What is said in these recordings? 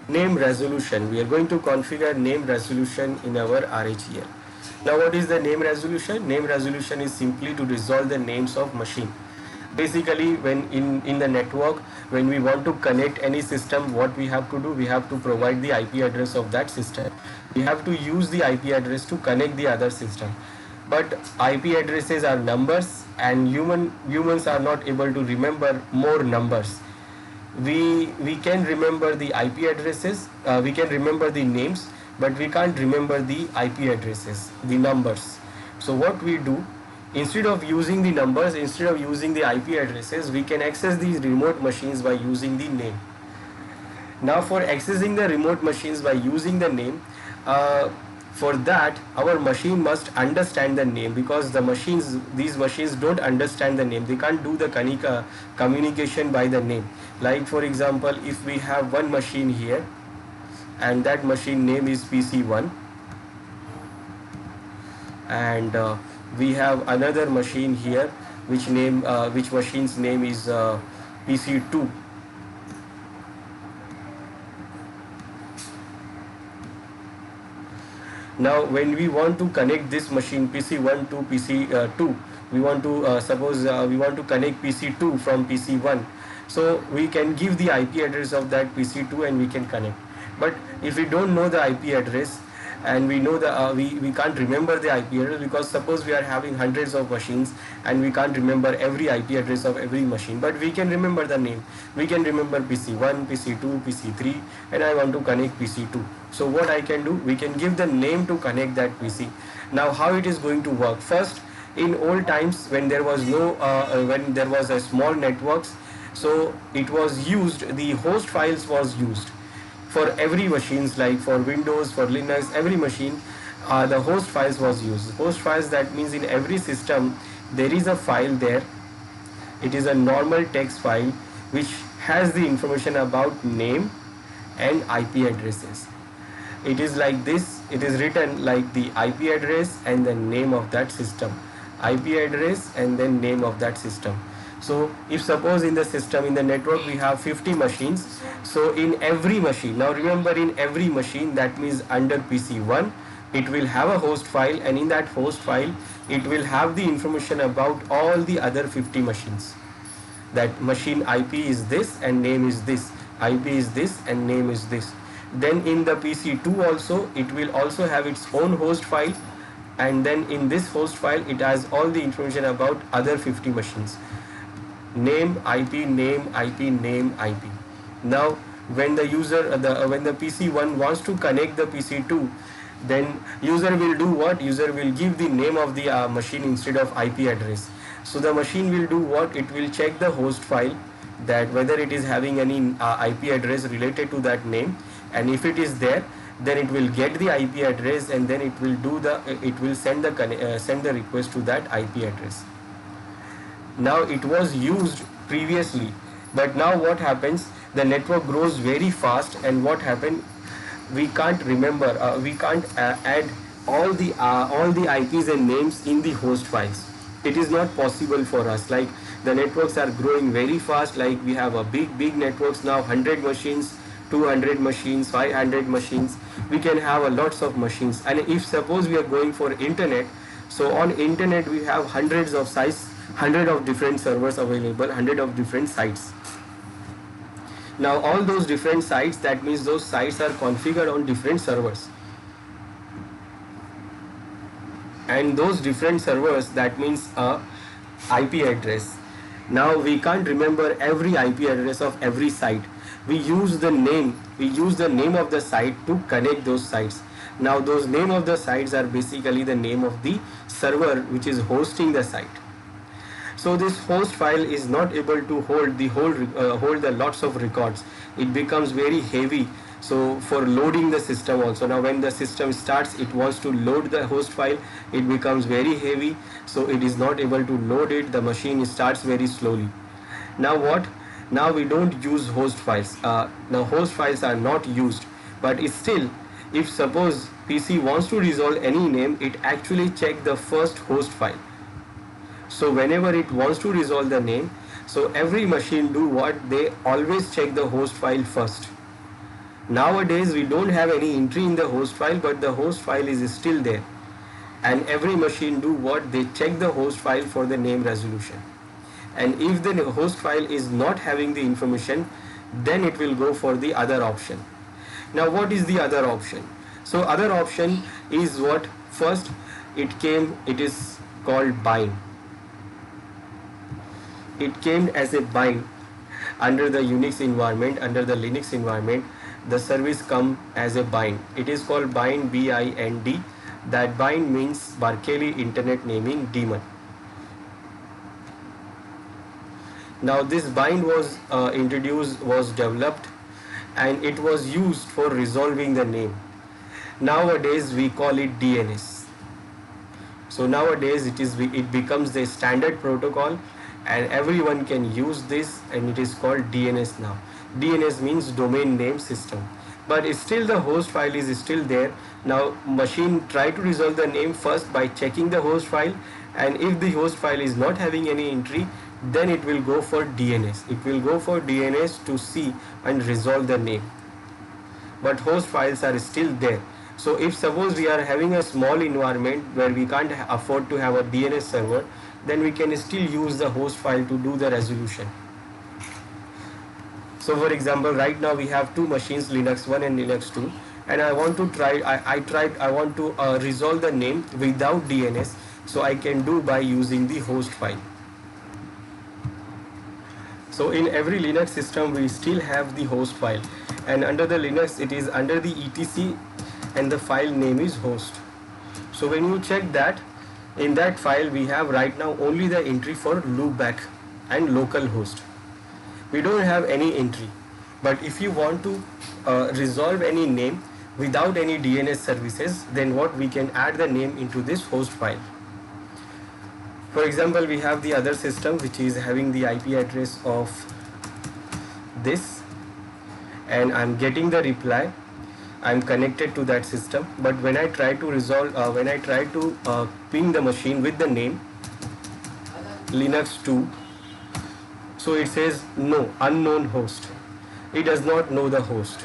Name resolution. We are going to configure name resolution in our RHEL. Now what is the name resolution? Name resolution is simply to resolve the names of machine. Basically, when in the network, when we want to connect any system, what we have to do, we have to provide the IP address of that system. We have to use the IP address to connect the other system. But IP addresses are numbers, and humans are not able to remember more numbers. We can remember the IP addresses, we can remember the names, but we can't remember the IP addresses, the numbers. So what we do, instead of using the numbers, instead of using the IP addresses, we can access these remote machines by using the name. Now for accessing the remote machines by using the name, for that our machine must understand the name, because these machines don't understand the name. They can't do the communication by the name. Like for example, if we have one machine here and that machine name is PC1, and we have another machine here which machine's name is PC2. Now when we want to connect this machine PC1 to PC2, we want to suppose we want to connect PC2 from PC1, so we can give the IP address of that PC2 and we can connect. But if we don't know the IP address, and we know the we can't remember the IP address, because suppose we are having hundreds of machines and we can't remember every IP address of every machine, but we can remember the name. We can remember PC1, PC2, PC3, and I want to connect PC2. So what I can do, we can give the name to connect that PC. Now how it is going to work? First, in old times when there was no when there was a small networks, so it was used, the host files was used for every machines, like for Windows, for Linux, every machine, the host files was used. Host files, that means in every system there is a file there. It is a normal text file which has the information about name and IP addresses. It is like this, it is written like the IP address and the name of that system. IP address and then name of that system. So if suppose in the system, in the network, we have 50 machines, so in every machine, now remember, in every machine, that means under PC1, it will have a host file, and in that host file it will have the information about all the other 50 machines. That machine IP is this and name is this, IP is this and name is this. Then in the PC2 also, it will also have its own host file, and then in this host file it has all the information about other 50 machines. Name, IP, name, IP, name, IP. Now when the when the PC1 wants to connect the PC2, then user will do what? User will give the name of the machine instead of IP address. So the machine will do what? It will check the host file, that whether it is having any IP address related to that name, and if it is there, then it will get the IP address, and then it will send the request to that IP address. Now it was used previously, but now what happens, the network grows very fast, and what happened, we can't remember, we can't add all the IPs and names in the host files. It is not possible for us. Like, the networks are growing very fast, like we have a big networks now, 100 machines, 200 machines, 500 machines. We can have a lots of machines, and if suppose we are going for internet, so on internet we have hundreds of sites, 100 of different servers available, 100 of different sites. Now all those different sites, that means those sites are configured on different servers, and those different servers, that means a IP address. Now we can't remember every IP address of every site. We use the name of the site to connect those sites. Now those name of the sites are basically the name of the server which is hosting the site. So this host file is not able to hold the lots of records. It becomes very heavy. So for loading the system also, now when the system starts, it wants to load the host file, it becomes very heavy. So it is not able to load it. The machine starts very slowly. Now what? Now we don't use host files. Now host files are not used, but it's still, if suppose PC wants to resolve any name, it actually check the first host file. So whenever it wants to resolve the name, so every machine do what? They always check the host file first. Nowadays we don't have any entry in the host file, but the host file is still there, and every machine do what? They check the host file for the name resolution, and if the host file is not having the information, then it will go for the other option. Now what is the other option? So other option is what? First it is called bind. It came as a bind under the Unix environment. Under the Linux environment, the service come as a bind. It is called bind, B-I-N-D. That bind means Berkeley Internet Naming Daemon. Now this bind was developed, and it was used for resolving the name. Nowadays we call it DNS. So nowadays it becomes the standard protocol, and everyone can use this, and it is called DNS now. DNS means domain name system, but still the host file is still there. Now machine try to resolve the name first by checking the host file, and if the host file is not having any entry, then it will go for DNS. It will go for DNS to see and resolve the name, but host files are still there. So if suppose we are having a small environment where we can't afford to have a DNS server, then we can still use the host file to do the resolution. So for example, right now we have two machines, Linux 1 and Linux 2, and I want to resolve the name without DNS, so I can do by using the host file. So in every Linux system we still have the host file, and under the Linux it is under the etc, and the file name is host. So when you check that, in that file we have right now only the entry for loopback and localhost. We don't have any entry. But if you want to resolve any name without any DNS services, then what? We can add the name into this host file. For example, we have the other system which is having the IP address of this, and I'm getting the reply. I'm connected to that system, but when I try to ping the machine with the name Linux 2, so it says no, unknown host. It does not know the host.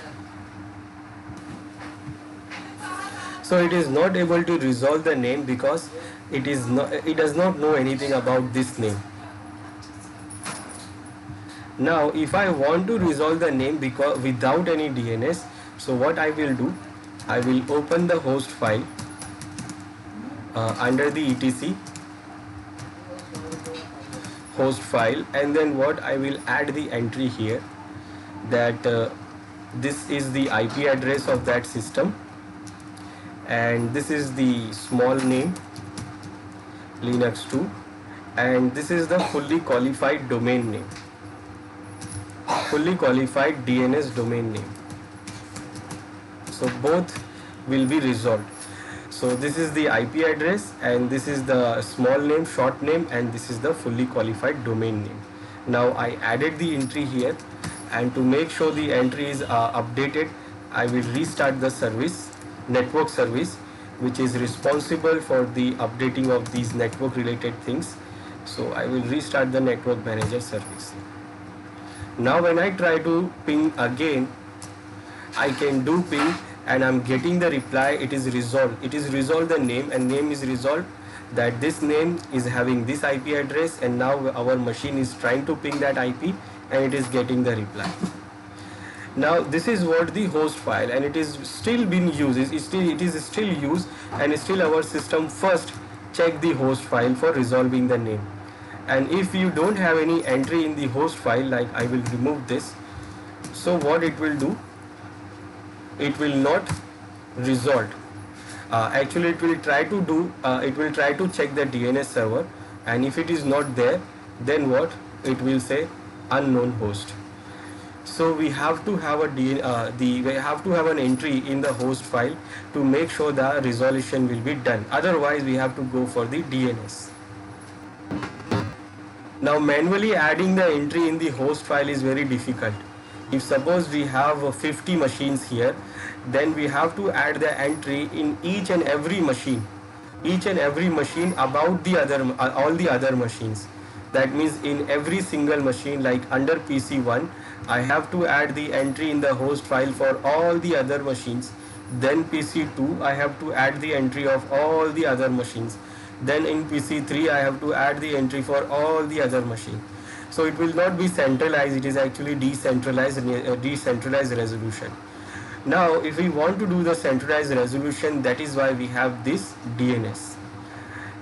So it is not able to resolve the name because it does not know anything about this name. Now if I want to resolve the name without any DNS, so what I will do, I will open the host file under the etc host file, and then what? I will add the entry here that this is the IP address of that system, and this is the small name Linux 2, and this is the fully qualified domain name, fully qualified DNS domain name. So both will be resolved. So this is the IP address, and this is the small name, short name, and this is the fully qualified domain name. Now I added the entry here, and to make sure the entry is updated, I will restart the service, network service, which is responsible for the updating of these network related things. So I will restart the network manager service. Now when I try to ping again, I can do ping, and I'm getting the reply, it is resolved. It is resolved the name, and name is resolved, that this name is having this IP address, and now our machine is trying to ping that IP, and it is getting the reply. Now this is what the host file, and it is still being used. It is still used, and still our system first check the host file for resolving the name. And if you don't have any entry in the host file, like I will remove this, so what it will do, it will not resolve. Actually it will try to check the DNS server, and if it is not there, then what? It will say unknown host. So we have to have an entry in the host file to make sure the resolution will be done. Otherwise we have to go for the DNS. Now manually adding the entry in the host file is very difficult. If suppose we have 50 machines here, then we have to add the entry in each and every machine about the all the other machines. That means in every single machine, like under PC1, I have to add the entry in the host file for all the other machines. Then PC2 I have to add the entry of all the other machines. Then in PC3 I have to add the entry for all the other machines. So it will not be centralized, it is actually decentralized resolution. Now if we want to do the centralized resolution, that is why we have this DNS.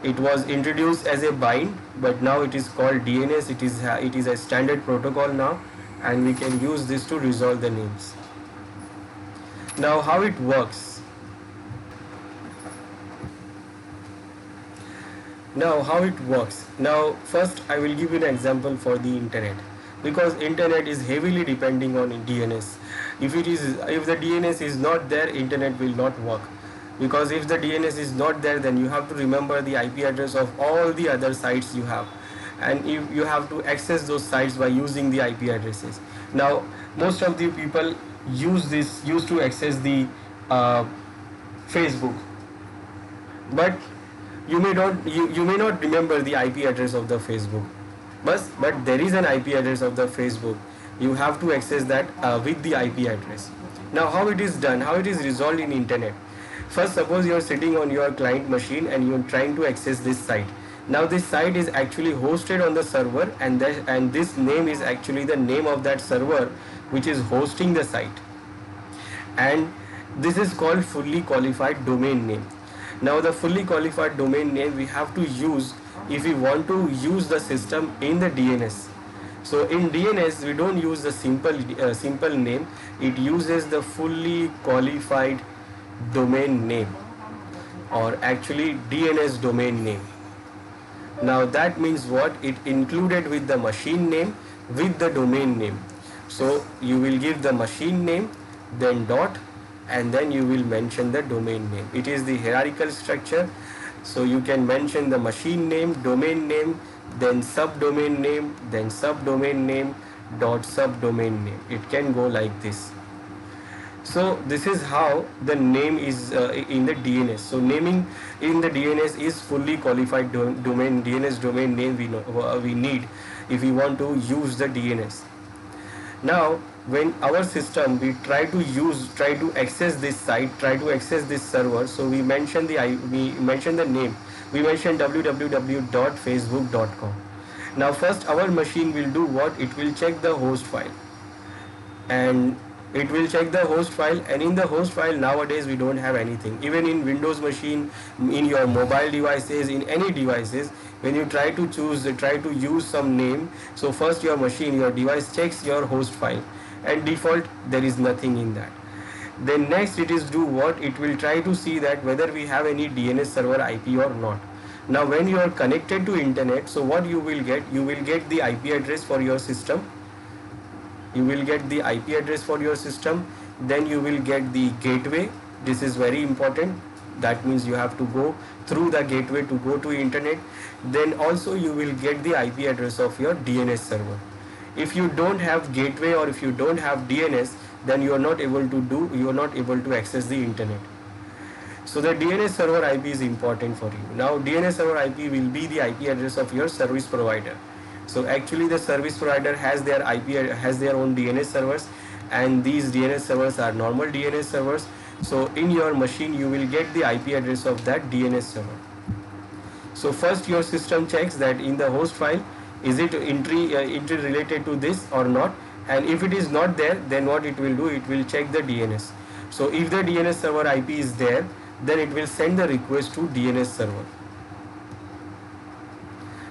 It was introduced as a bind, but now it is called DNS. It is a standard protocol now, and we can use this to resolve the names. Now how it works? Now first I will give you an example for the internet, because internet is heavily depending on DNS. If the DNS is not there, internet will not work. Because if the DNS is not there, then you have to remember the IP address of all the other sites you have, and you have to access those sites by using the IP addresses. Now most of the people used to access the Facebook, but you may not remember the IP address of the Facebook, but there is an IP address of the Facebook. You have to access that with the IP address. Now how it is done, how it is resolved in internet? First, suppose you are sitting on your client machine and you are trying to access this site. Now this site is actually hosted on the server, and this name is actually the name of that server which is hosting the site, and this is called fully qualified domain name. Now the fully qualified domain name we have to use if we want to use the system in the DNS. So in DNS we don't use the simple name, it uses the fully qualified domain name, or actually DNS domain name. Now that means what? It included with the machine name with the domain name. So you will give the machine name, then dot, and then you will mention the domain name. It is the hierarchical structure. So you can mention the machine name, domain name, then subdomain name, then subdomain name, dot subdomain name. It can go like this. So this is how the name is in the DNS. So naming in the DNS is fully qualified DNS domain name we need if we want to use the DNS. Now when our system we try to access this site, try to access this server, so we mention the name, we mention www.facebook.com. Now first our machine will do what? It will check the host file, and it will check the host file, and in the host file nowadays we don't have anything. Even in Windows machine, in your mobile devices, in any devices, when you try to use some name, so first your device checks your host file, and default there is nothing in that. Then next it is do what? It will try to see that whether we have any DNS server IP or not. Now when you are connected to internet, so what you will get? You will get the IP address for your system. Then you will get the gateway. This is very important. That means you have to go through the gateway to go to internet. Then also you will get the IP address of your DNS server. If you don't have gateway or if you don't have DNS, then you are not able to access the internet. So the DNS server IP is important for you. Now DNS server IP will be the IP address of your service provider. So actually the service provider has their own DNS servers, and these DNS servers are normal DNS servers. So in your machine you will get the IP address of that DNS server. So first your system checks that in the host file, is it entry related to this or not, and if it is not there, then what it will do? It will check the DNS. So if the DNS server IP is there, then it will send the request to DNS server.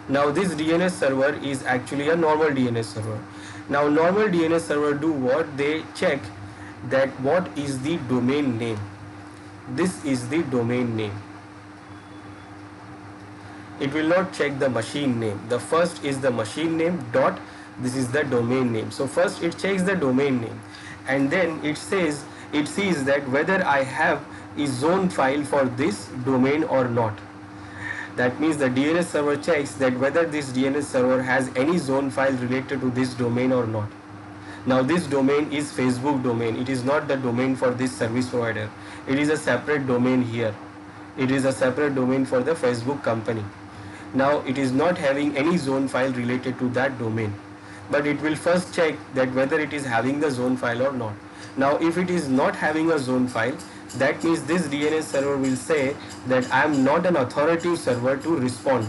Now this DNS server is actually a normal DNS server. Now normal DNS server do what? They check that what is the domain name. This is the domain name. It will not check the machine name. The first is the machine name dot, this is the domain name. So first it checks the domain name, and then it sees that whether I have a zone file for this domain or not. That means the DNS server checks that whether this DNS server has any zone file related to this domain or not. Now this domain is Facebook domain. It is not the domain for this service provider. It is a separate domain here. It is a separate domain for the Facebook company. Now it is not having any zone file related to that domain. but it will first check that whether it is having the zone file or not. Now if it is not having a zone file, that means this DNS server will say that I am not an authoritative server to respond.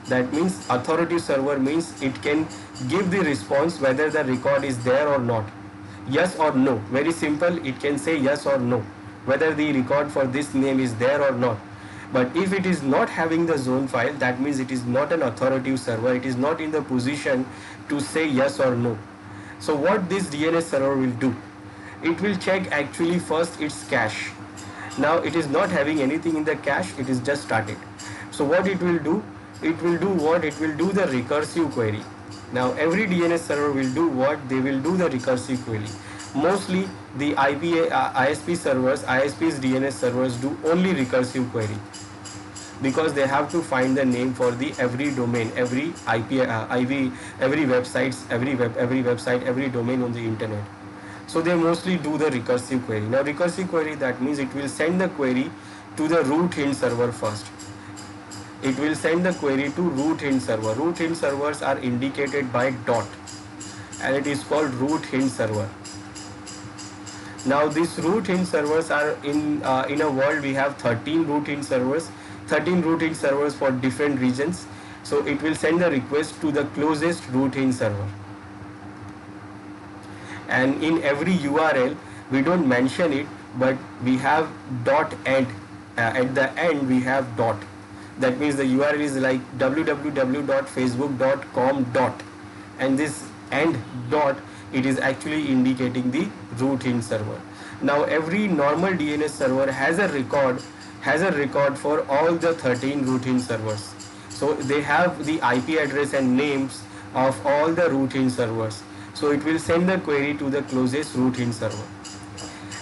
That means authoritative server means it can give the response whether the record is there or not. Yes or no. Very simple, it can say yes or no, whether the record for this name is there or not. But if it is not having the zone file, that means it is not an authoritative server. It is not in the position to say yes or no. So what this DNS server will do? It will check actually first its cache. Now it is not having anything in the cache, it is just started. So what it will do? It will do what? It will do the recursive query. Now every DNS server will do what? They will do the recursive query. Mostly the ISP servers, ISP's DNS servers do only recursive query, because they have to find the name for the every domain, every every website, every domain on the internet. So they mostly do the recursive query. Now recursive query, that means it will send the query to the root hint server first. It will send the query to root hint server. Root hint servers are indicated by dot, and it is called root hint server. Now these root hint servers are in a world we have 13 root hint servers, 13 root hint servers for different regions. So it will send the request to the closest root hint server. And in every URL, we don't mention it, but we have dot end. At the end we have dot. That means the URL is like www.facebook.com dot, and this end dot, it is actually indicating the root hint server. Now every normal DNS server has a record for all the 13 root hint servers. So they have the IP address and names of all the root hint servers. So it will send the query to the closest root hint server.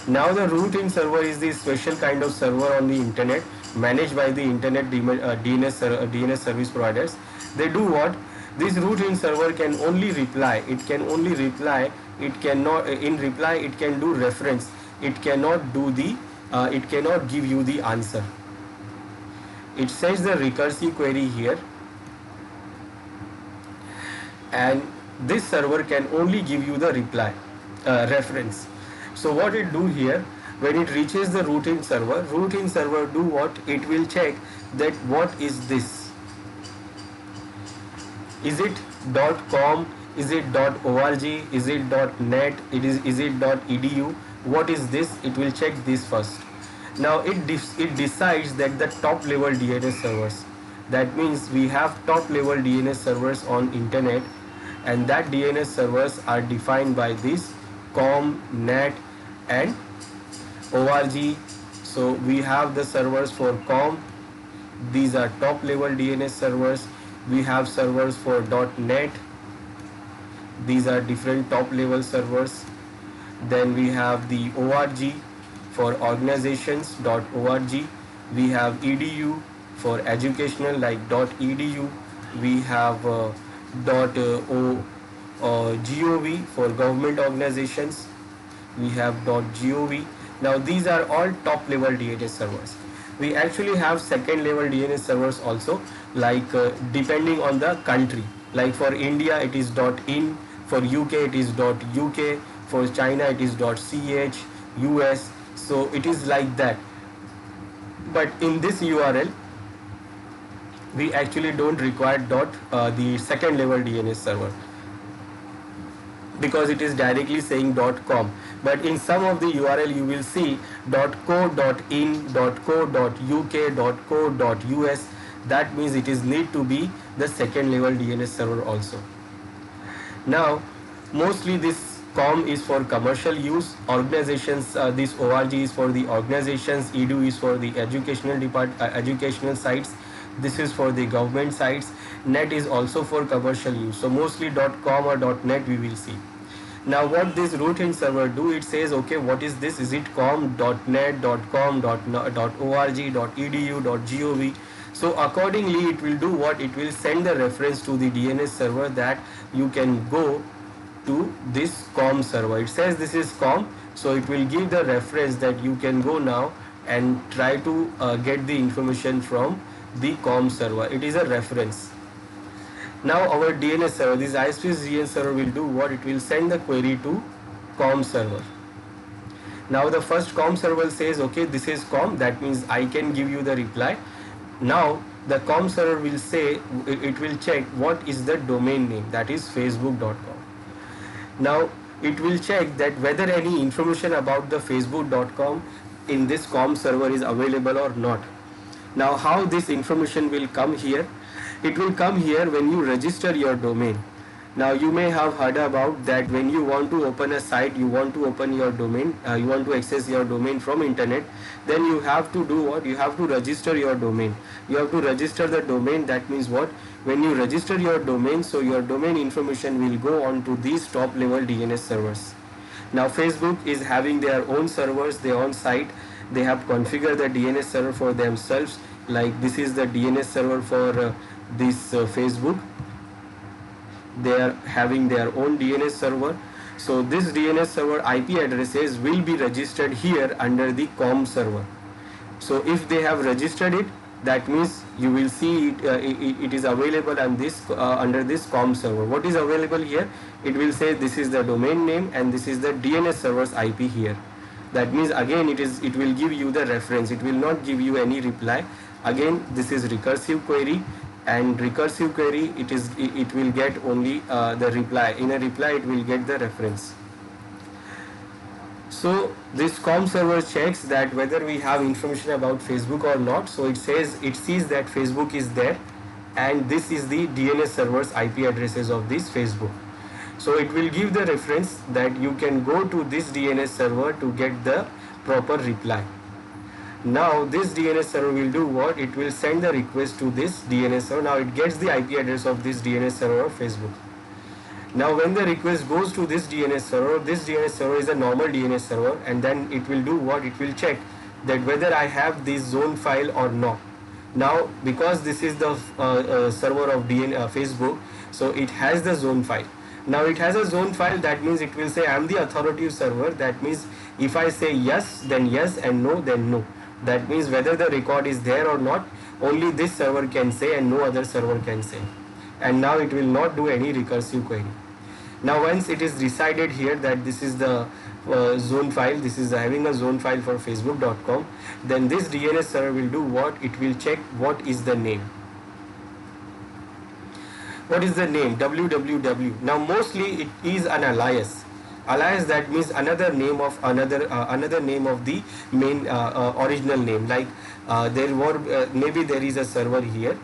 Now the root hint server is the special kind of server on the internet managed by the internet DNS service providers. They do what? This root hint server can only reply. It can only reply. It cannot, in reply, it can do reference. It cannot do the, it cannot give you the answer. It sends the recursive query here, and this server can only give you the reply, reference. So what it do here, when it reaches the root hint server do what? It will check that what is this? Is it .com? Is it .org? Is it .net? Is it .edu? What is this? It will check this first. Now it decides that the top level DNS servers. That means we have top level DNS servers on internet, and that DNS servers are defined by this com, net and org. So we have the servers for com. These are top level DNS servers. We have servers for .net. These are different top level servers. Then we have the org for organizations .org. We have edu for educational like .edu. We have .gov for government organizations. We have .gov. Now these are all top level DNS servers. We actually have second level DNS servers also, like depending on the country. Like for India it is .in, for UK it is .uk, for China it is .ch, US. So it is like that. But in this URL we actually don't require the second level DNS server, because it is directly saying .com. But in some of the URL you will see .co, .in, .co, .uk, .co, .us. That means it is need to be the second level DNS server also. Now mostly this com is for commercial use. Organizations, this org is for the organizations. Edu is for the educational sites. This is for the government sites. Net is also for commercial use. So mostly .com or .net we will see. Now what this root hint server do, it says okay, what is this? Is it com, .net, .com, .org, .edu, .gov? So accordingly it will do what? It will send the reference to the DNS server that you can go to this com server. It says this is com, so it will give the reference that you can go now and try to get the information from the com server. It is a reference. Now our DNS server, this ISP's DNS server will do what? It will send the query to COM server. Now the first COM server says, okay, this is COM, that means I can give you the reply. Now the COM server will say, it will check what is the domain name, that is facebook.com. Now it will check that whether any information about the facebook.com in this COM server is available or not. Now how this information will come here? It will come here when you register your domain. Now you may have heard about that when you want to open a site, you want to open your domain, you want to access your domain from internet, then you have to do what? You have to register your domain. You have to register the domain. That means what? When you register your domain, so your domain information will go on to these top level DNS servers. Now Facebook is having their own servers, their own site. They have configured the DNS server for themselves. Like this is the DNS server for this Facebook. They are having their own DNS server. So this DNS server IP addresses will be registered here under the COM server. So if they have registered it, that means you will see it is available on this under this COM server. What is available here? It will say this is the domain name and this is the DNS server's IP here. That means again it will give you the reference. It will not give you any reply. Again, this is recursive query, and recursive query it will get only the reply. In a reply it will get the reference. So this COM server checks that whether we have information about Facebook or not. So it sees that Facebook is there, and this is the DNS server's IP addresses of this Facebook. So it will give the reference that you can go to this DNS server to get the proper reply. Now this DNS server will do what? It will send the request to this DNS server. Now it gets the IP address of this DNS server of Facebook. Now when the request goes to this DNS server is a normal DNS server, and then it will do what? It will check that whether I have this zone file or not. Now because this is the server of Facebook, so it has the zone file. Now it has a zone file, that means it will say I am the authoritative server. That means if I say yes, then yes, and no, then no. That means whether the record is there or not, only this server can say and no other server can say. And now it will not do any recursive query. Now once it is decided here that this is the zone file, this is having a zone file for facebook.com, then this DNS server will do what? It will check what is the name. What is the name? www. Now mostly it is an alias. Alias, that means another name of another name of the main original name. Like maybe there is a server here,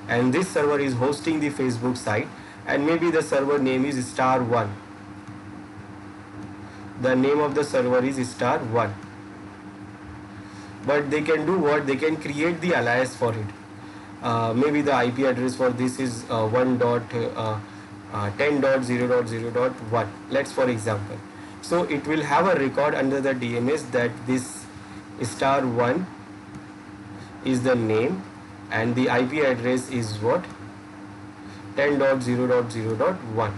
and this server is hosting the Facebook site, and maybe the server name is *1. The name of the server is *1. But they can do what? They can create the alias for it. Maybe the IP address for this is 1.10.0.0.1. Let's for example. So it will have a record under the DNS that this *1 is the name, and the IP address is what? 10.0.0.1.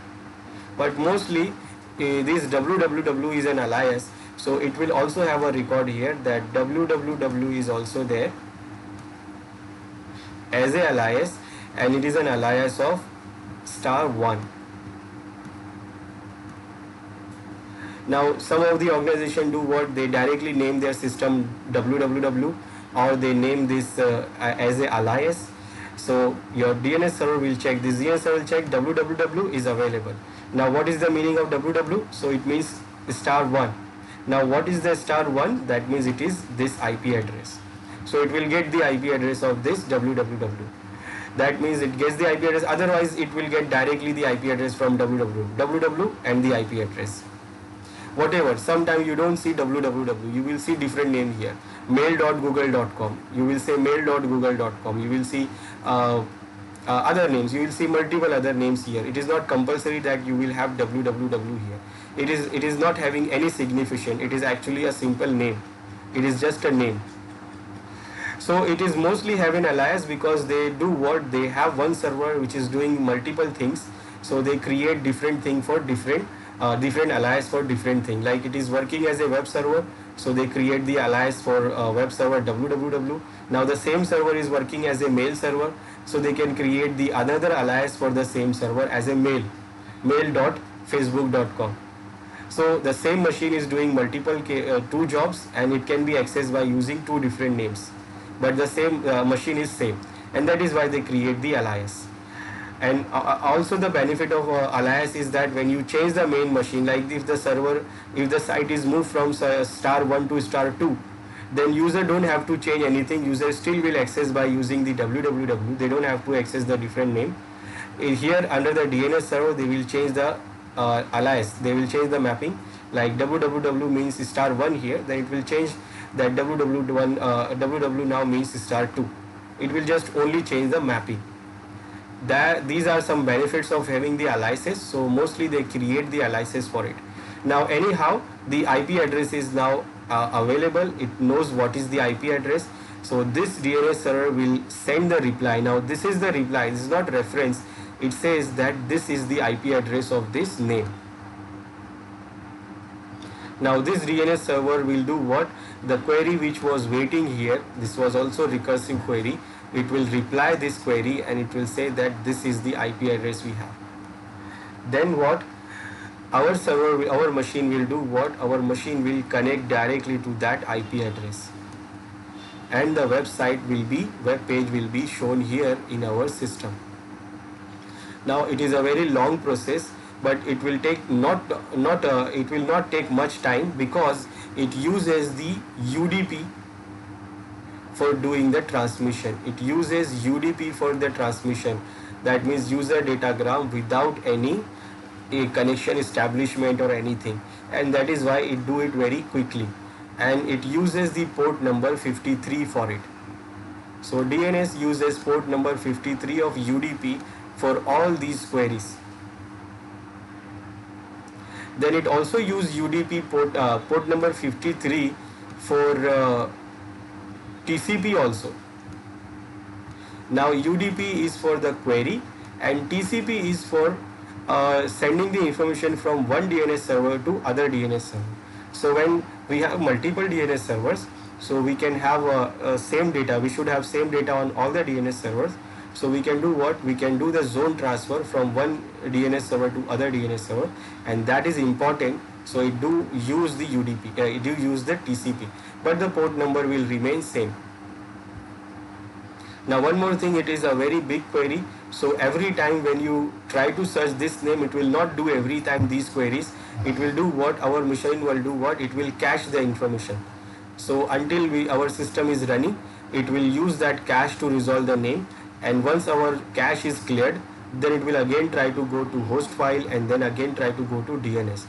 But mostly this www is an alias, so it will also have a record here that www is also there as a alias, and it is an alias of *1. Now some of the organization do what? They directly name their system www, or they name this as a alias. So your DNS server will check, this DNS server will check www is available. Now what is the meaning of www? So it means *1. Now what is the *1? That means it is this IP address. So it will get the IP address of this www. That means it gets the IP address, otherwise it will get directly the IP address from www and the IP address. Whatever, sometimes you don't see www, you will see different name here. mail.google.com, you will say mail.google.com, you will see other names, you will see multiple other names here. It is not compulsory that you will have www here. It is not having any significance. It is actually a simple name. It is just a name. So it is mostly have an alias because they do what? They have one server which is doing multiple things. So they create different thing for different alias for different thing. Like it is working as a web server, So they create the alias for web server www. Now the same server is working as a mail server, so they can create the another alias for the same server as a mail.facebook.com. So the same machine is doing multiple two jobs, and it can be accessed by using two different names, but the same machine is same, and that is why they create the alias. And also the benefit of alias is that when you change the main machine, like if the server, if the site is moved from *1 to *2, then user don't have to change anything. User still will access by using the www. They don't have to access the different name. Here under the DNS server, they will change the alias. They will change the mapping. Like www means *1 here, then it will change that www now means *2. It will just only change the mapping. These are some benefits of having the aliases. So mostly they create the aliases for it. Now anyhow, the IP address is now available. It knows what is the IP address. So this DNS server will send the reply. Now this is the reply. This is not reference. It says that this is the IP address of this name. Now this DNS server will do what? The query which was waiting here, this was also recursive query. It will reply this query and it will say that this is the IP address we have. Then what? Our server, our machine will do what? Our machine will connect directly to that IP address, and the website will be, web page will be shown here in our system. Now it is a very long process, but it will take it will not take much time, because it uses the UDP for doing the transmission. It uses UDP for the transmission. That means user datagram without any connection establishment or anything, and that is why it do it very quickly. And it uses the port number 53 for it. So DNS uses port number 53 of UDP for all these queries. Then it also use UDP port number 53 for TCP also. Now UDP is for the query, and TCP is for sending the information from one DNS server to other DNS server. So when we have multiple DNS servers, so we can have same data. We should have same data on all the DNS servers. So we can do what? We can do the zone transfer from one DNS server to other DNS server, and that is important. So it do use the UDP, it do use the TCP, but the port number will remain same. Now one more thing, it is a very big query. So every time when you try to search this name, it will not do every time these queries. It will do what? Our machine will do what? It will cache the information. So until our system is running, it will use that cache to resolve the name. And once our cache is cleared, then it will again try to go to host file, and then again try to go to DNS.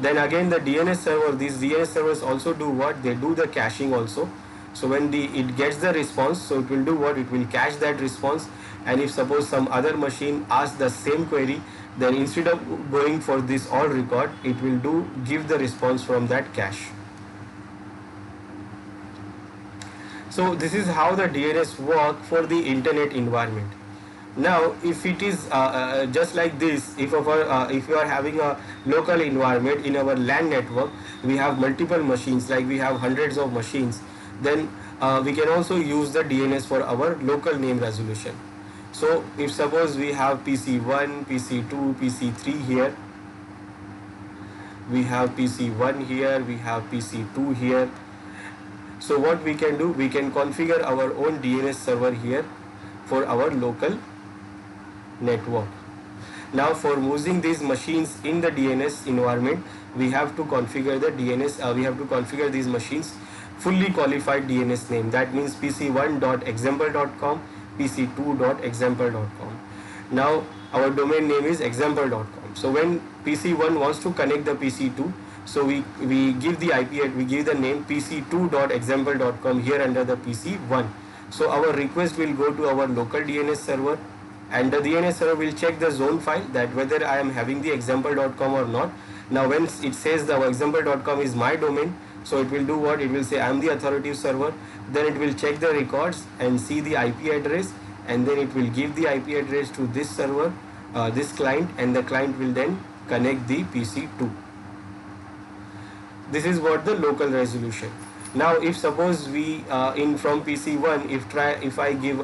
Then again the DNS server, these DNS servers also do what? They do the caching also. So when it gets the response, so it will do what? It will cache that response. And if suppose some other machine asks the same query, then instead of going for this all record, it will give the response from that cache. So this is how the DNS work for the internet environment. Now if it is just like this, if you are having a local environment in our LAN network, we have multiple machines, like we have hundreds of machines, then we can also use the DNS for our local name resolution. So if suppose we have PC1, PC2, PC3 here, we have PC1 here, we have PC2 here. So what we can do, we can configure our own DNS server here for our local network. Now for using these machines in the DNS environment, we have to configure the DNS, we have to configure these machines fully qualified DNS name. That means pc1.example.com, pc2.example.com. Now our domain name is example.com. So when PC1 wants to connect the PC2, so we give the IP, we give the name pc2.example.com here under the PC1. So our request will go to our local DNS server, and the DNS server will check the zone file that whether I am having the example.com or not. Now when it says the example.com is my domain, so it will do what? It will say I am the authoritative server. Then it will check the records and see the IP address, and then it will give the IP address to this server, this client, and the client will then connect the PC2. This is what the local resolution. Now if suppose we in from PC1, if I give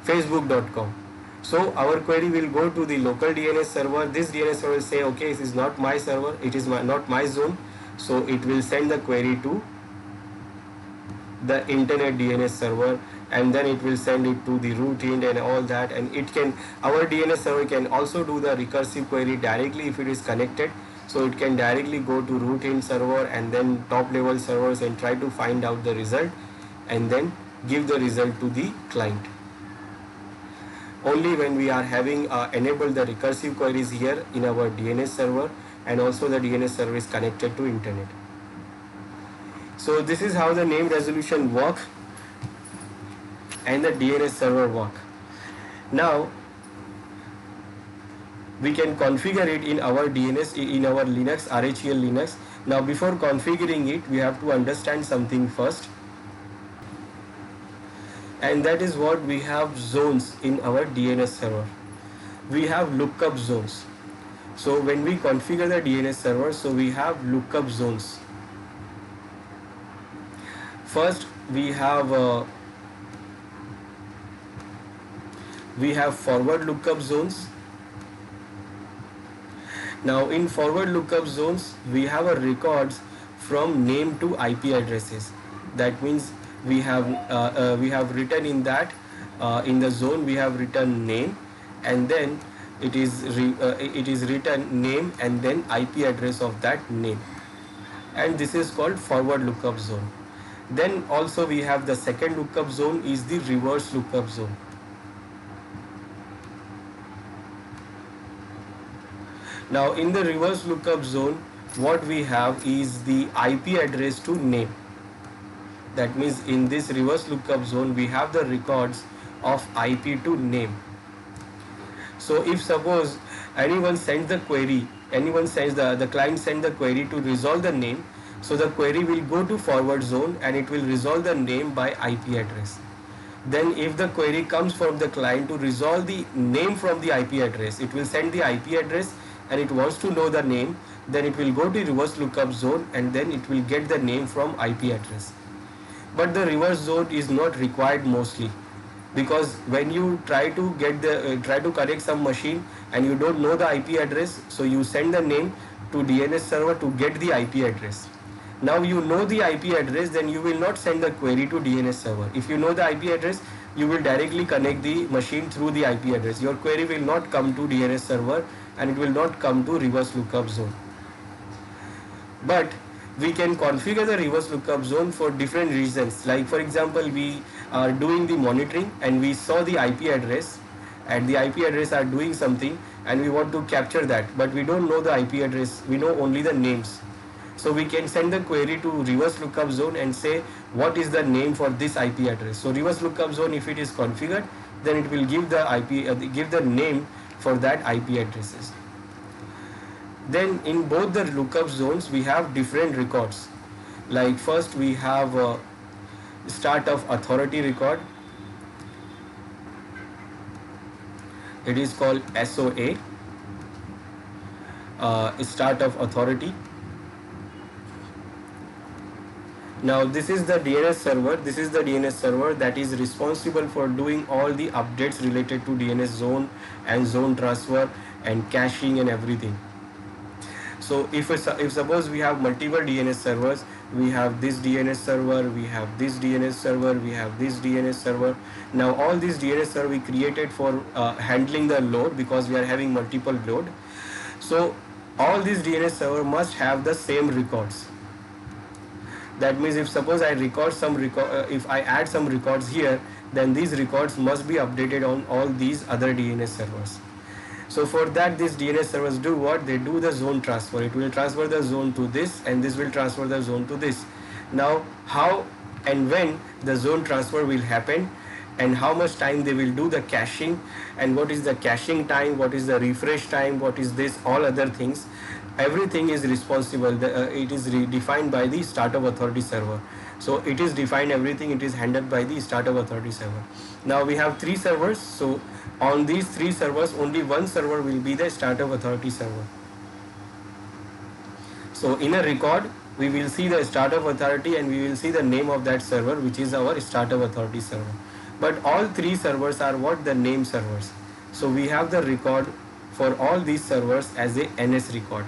facebook.com, so our query will go to the local DNS server. This DNS server will say, okay, this is not my server, it is not my zone, so it will send the query to the internet DNS server, and then it will send it to the root hint and all that. And it can, our DNS server can also do the recursive query directly if it is connected. So it can directly go to root hint server and then top level servers and try to find out the result and then give the result to the client. Only when we are having enabled the recursive queries here in our DNS server, and also the DNS server is connected to internet. So this is how the name resolution work and the DNS server work. Now we can configure it in our DNS, in our Linux, RHEL Linux. Now before configuring it, we have to understand something first, and that is what we have zones in our DNS server. We have lookup zones. So when we configure the DNS server, so we have lookup zones. First we have forward lookup zones. Now in forward lookup zones, we have a records from name to IP addresses. That means we have written in that in the zone we have written name, and then it is written name and then IP address of that name, and this is called forward lookup zone. Then also we have the second lookup zone is the reverse lookup zone. Now in the reverse lookup zone, what we have is the IP address to name. That means in this reverse lookup zone we have the records of IP to name. So if suppose anyone sends the query, the client sends the query to resolve the name, so the query will go to forward zone and it will resolve the name by IP address. Then if the query comes from the client to resolve the name from the IP address, it will send the IP address and it wants to know the name, then it will go to reverse lookup zone and then it will get the name from IP address. But the reverse zone is not required mostly, because when you try to get try to connect some machine and you don't know the IP address, so you send the name to DNS server to get the IP address. Now you know the IP address, then you will not send the query to DNS server. If you know the IP address, you will directly connect the machine through the IP address. Your query will not come to DNS server and it will not come to reverse lookup zone. But we can configure the reverse lookup zone for different reasons. Like for example, we are doing the monitoring and we saw the IP address, and the IP address are doing something and we want to capture that, but we don't know the IP address, we know only the names. So we can send the query to reverse lookup zone and say what is the name for this IP address. So reverse lookup zone, if it is configured, then it will give the give the name for that IP addresses. Then in both the lookup zones we have different records. Like first we have start of authority record. It is called SOA, start of authority. Now this is the DNS server. This is the DNS server that is responsible for doing all the updates related to DNS zone and zone transfer and caching and everything. So if suppose we have multiple DNS servers, we have this DNS server, we have this DNS server, we have this DNS server. Now all these DNS server we created for handling the load, because we are having multiple load. So all these DNS server must have the same records. That means if suppose I record some if I add some records here, then these records must be updated on all these other DNS servers. So for that, these DNS servers do what? They do the zone transfer. It will transfer the zone to this and this will transfer the zone to this. Now how and when the zone transfer will happen and how much time they will do the caching, and what is the caching time, what is the refresh time, what is this, all other things, everything is responsible. It is defined by the startup authority server. So it is defined, everything, it is handled by the startup authority server. Now we have 3 servers. So on these 3 servers, only one server will be the startup authority server. So in a record, we will see the startup authority and we will see the name of that server, which is our startup authority server. But all three servers are what? The name servers. So we have the record for all these servers as a NS record.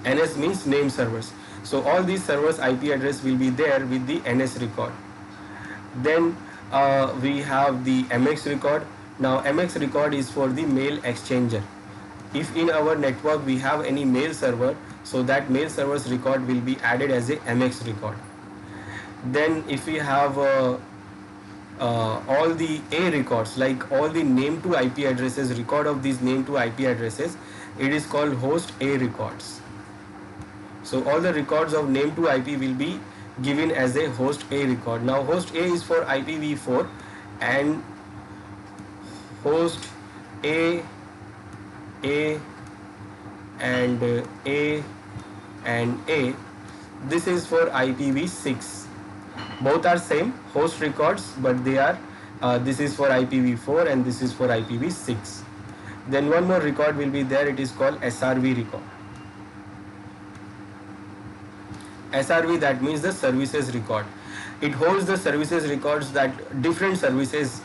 NS means name servers. So all these servers IP address will be there with the NS record. Then we have the MX record. Now MX record is for the mail exchanger. If in our network we have any mail server, so that mail server's record will be added as a MX record. Then if we have all the A records, like all the name to IP addresses, record of these name to IP addresses, it is called host A records. So all the records of name to IP will be given as a host A record. Now host A is for IPv4 and host A and A and A, this is for IPv6. Both are same host records, but they are this is for IPv4 and this is for IPv6. Then one more record will be there, it is called SRV record. SRV, that means the services record. It holds the services records that different services,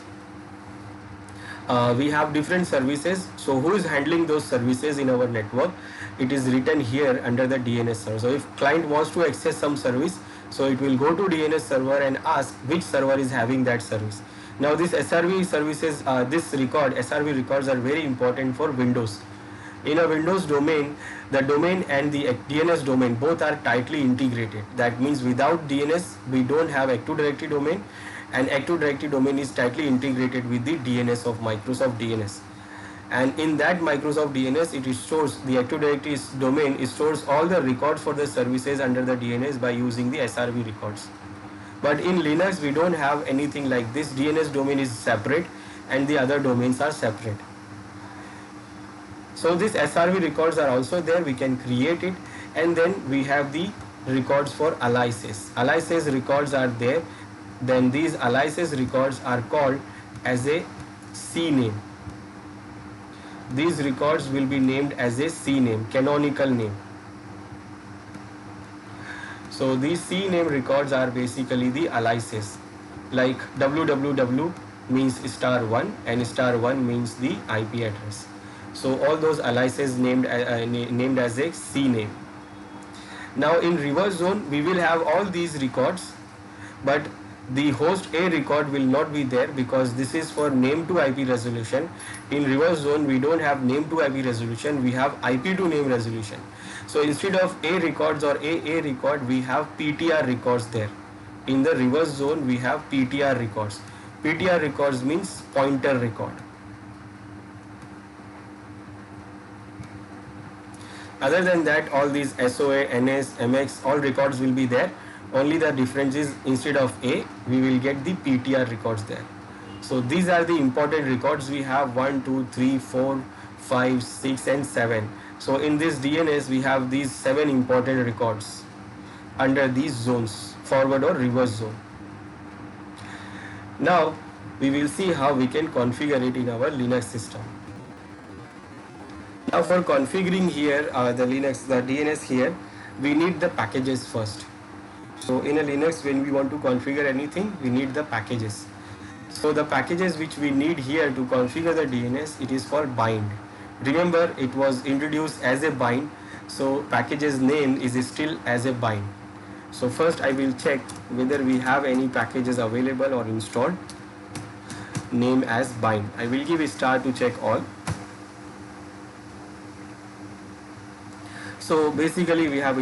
we have different services. So who is handling those services in our network? It is written here under the DNS server. So if client wants to access some service, so it will go to DNS server and ask which server is having that service. Now this SRV services, this record, SRV records are very important for Windows. In a Windows domain, the domain and the DNS domain both are tightly integrated. That means without DNS, we don't have Active Directory domain, and Active Directory domain is tightly integrated with the DNS of Microsoft DNS. And in that Microsoft DNS, it stores the Active Directory domain, it stores all the records for the services under the DNS by using the SRV records. But in Linux, we don't have anything like this. DNS domain is separate and the other domains are separate. So these SRV records are also there, we can create it. And then we have the records for aliases. Aliases records are there. Then these aliases records are called as a CNAME. These records will be named as a CNAME, canonical name. So these CNAME records are basically the aliases. Like www means *1 and *1 means the IP address. So all those aliases named as a CNAME. Now in reverse zone, we will have all these records, but the host A record will not be there because this is for name to IP resolution. In reverse zone, we don't have name to IP resolution, we have IP to name resolution. So instead of A records or AA record, we have PTR records there. In the reverse zone, we have PTR records. PTR records means pointer record. Other than that, all these SOA, NS, MX, all records will be there. Only the difference is instead of A, we will get the PTR records there. So these are the important records. We have 1, 2, 3, 4, 5, 6 and 7. So in this DNS, we have these 7 important records under these zones, forward or reverse zone. Now we will see how we can configure it in our Linux system. Now for configuring here the DNS here, we need the packages first. So in a Linux, when we want to configure anything, we need the packages. So the packages which we need here to configure the DNS, it is for bind. Remember, it was introduced as a bind, so package's name is still as a bind. So first I will check whether we have any packages available or installed. Name as bind. I will give a star to check all. So basically we have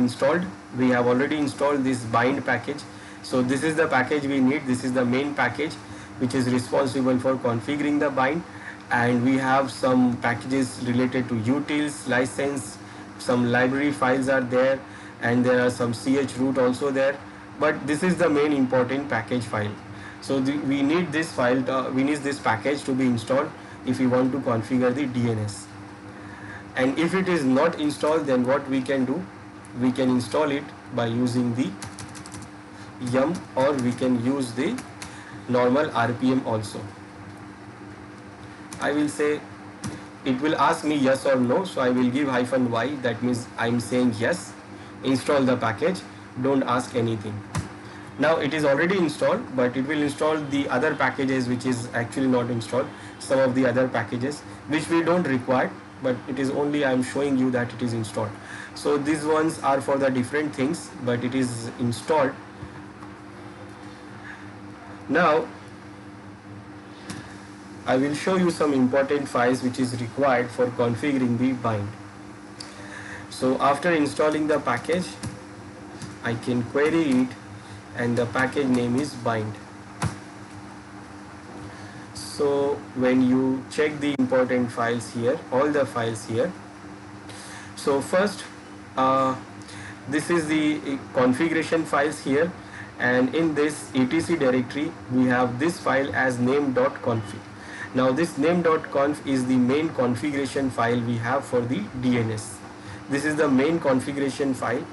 already installed this bind package. So this is the package we need. This is the main package which is responsible for configuring the bind, and we have some packages related to utils, license, some library files are there, and there are some chroot also there, but this is the main important package file. So we need this file, we need this package to be installed if we want to configure the DNS. And if it is not installed, then what we can do, we can install it by using the yum, or we can use the normal RPM also. I will say it will ask me yes or no, so I will give -y, that means I'm saying yes, install the package, don't ask anything. Now it is already installed, but it will install the other packages which is actually not installed, some of the other packages which we don't require, but it is only I'm showing you that it is installed. So these ones are for the different things, but it is installed. Now I will show you some important files which is required for configuring the bind. So after installing the package, I can query it, and the package name is bind. So when you check the important files here, all the files here, so first this is the configuration files here, and in this etc directory we have this file as name.config. Now this name.conf is the main configuration file we have for the DNS. This is the main configuration file.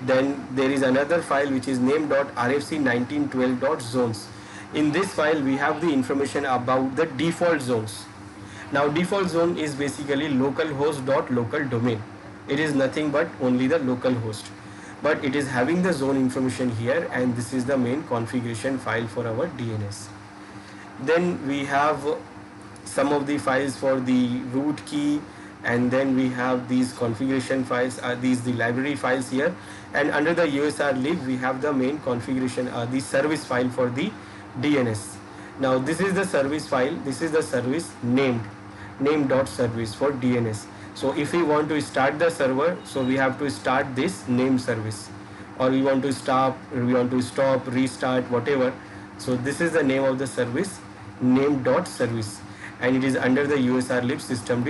Then there is another file which is name.rfc1912.zones. In this file we have the information about the default zones. Now default zone is basically localhost.local domain. It is nothing but only the local host, but it is having the zone information here, and this is the main configuration file for our DNS. Then we have some of the files for the root key, and then we have these configuration files, these the library files here, and under the USR lib we have the main configuration, the service file for the DNS. Now this is the service file, this is the service name.service for DNS. So if we want to start the server, so we have to start this name service, or we want to stop, restart, whatever. So this is the name of the service, name.service, and it is under the USR lib system.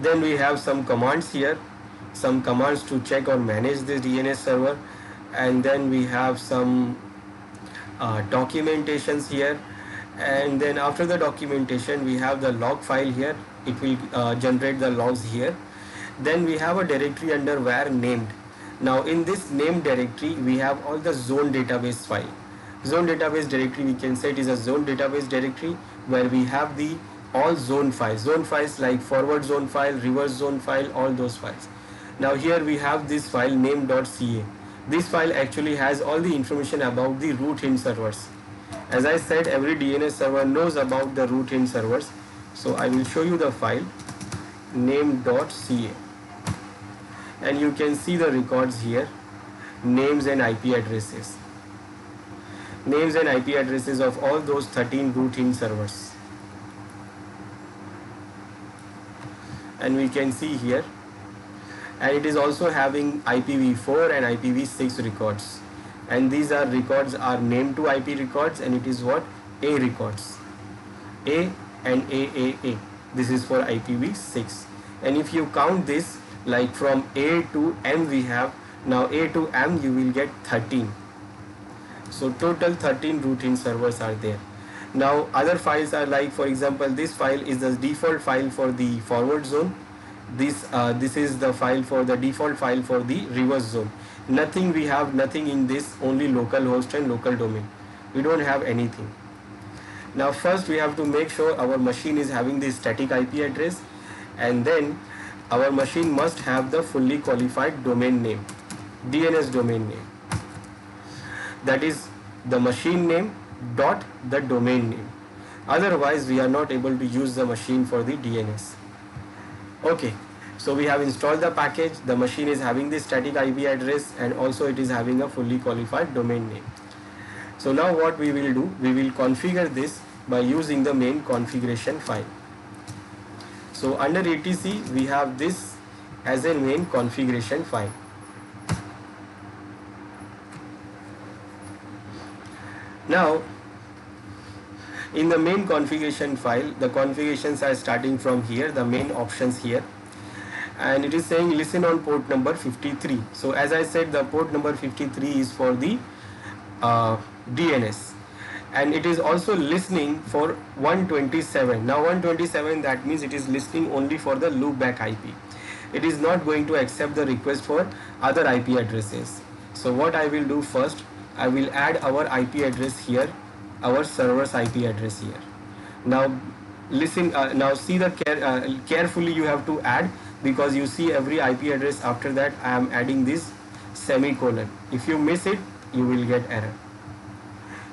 Then we have some commands here, some commands to check or manage the DNS server, and then we have some documentations here, and then after the documentation we have the log file here. It will generate the logs here. Then we have a directory under var named. Now in this name directory we have all the zone database file. Zone database directory, we can say it is a zone database directory where we have the all zone files like forward zone file, reverse zone file, all those files. Now here we have this file name.ca. This file actually has all the information about the root hint servers. As I said, every DNS server knows about the root hint servers. So I will show you the file name.ca, and you can see the records here, names and IP addresses. Names and IP addresses of all those 13 root hint servers. And we can see here, and it is also having IPv4 and IPv6 records, and these are records are named to IP records, and it is what A records, A and AAA. This is for IPv6, and if you count this, like from A to M we have, now A to M you will get 13. So total 13 root hint servers are there. Now other files are like, for example, this file is the default file for the forward zone. This is the file for the default file for the reverse zone. Nothing, we have nothing in this, only localhost and local domain. We don't have anything. Now first we have to make sure our machine is having the static IP address, and then our machine must have the fully qualified domain name, DNS domain name. That is the machine name dot the domain name. Otherwise we are not able to use the machine for the DNS. Okay, so we have installed the package, the machine is having the static IP address, and also it is having a fully qualified domain name. So now what we will do, we will configure this by using the main configuration file. So under etc we have this as a main configuration file. Now in the main configuration file, the configurations are starting from here, the main options here, and it is saying listen on port number 53. So as I said, the port number 53 is for the DNS, and it is also listening for 127. Now 127, that means it is listening only for the loopback IP. It is not going to accept the request for other IP addresses. So what I will do first, I will add our IP address here, our server's IP address here. Now listen, now see the carefully you have to add, because you see every IP address after that I am adding this semicolon. If you miss it, you will get error.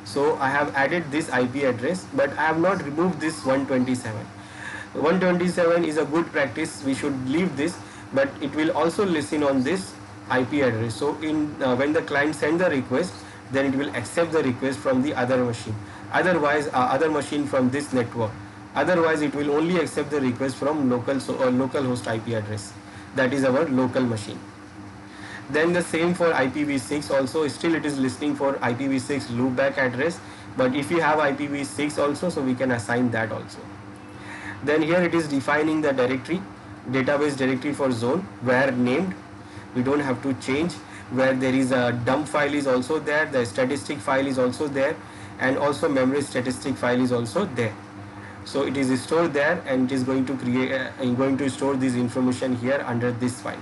So I have added this IP address, but I have not removed this 127. 127 is a good practice, we should leave this, but it will also listen on this IP address. So in when the client send the request, then it will accept the request from the other machine. Otherwise, other machine from this network. Otherwise, it will only accept the request from local local host IP address. That is our local machine. Then the same for IPv6 also, still it is listening for IPv6 loopback address, but if you have IPv6 also, so we can assign that also. Then here it is defining the directory, database directory for zone, where named, we don't have to change. Where there is a dump file is also there, the statistic file is also there, and also memory statistic file is also there. So it is stored there, and it is going to create going to store this information here under this file.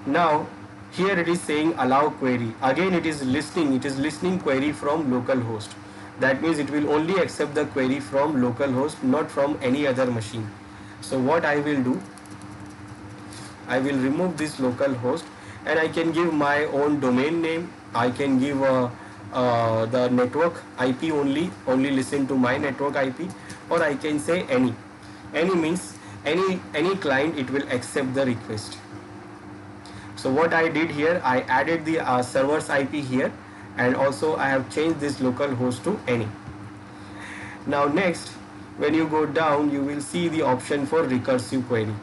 Now here it is saying allow query. Again it is listening query from localhost. That means it will only accept the query from localhost, not from any other machine. So what I will do, I will remove this localhost, and I can give my own domain name. I can give the network IP only listen to my network IP, or I can say any. Any means any client, it will accept the request. So what I did here, I added the server's IP here, and also I have changed this local host to any. Now next, when you go down, you will see the option for recursive query.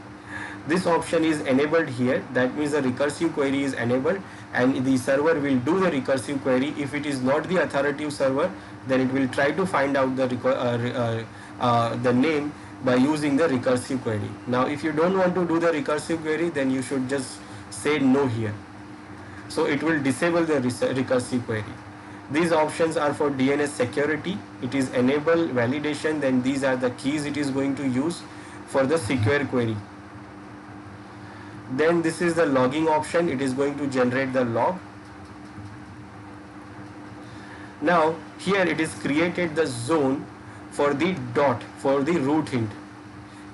This option is enabled here. That means the recursive query is enabled, and the server will do the recursive query. If it is not the authoritative server, then it will try to find out the name by using the recursive query. Now if you don't want to do the recursive query, then you should just say no here. So it will disable the recursive query. These options are for DNS security. It is enable validation. Then these are the keys it is going to use for the secure query. Then this is the logging option. It is going to generate the log. Now here it is created the zone for the dot, for the root hint.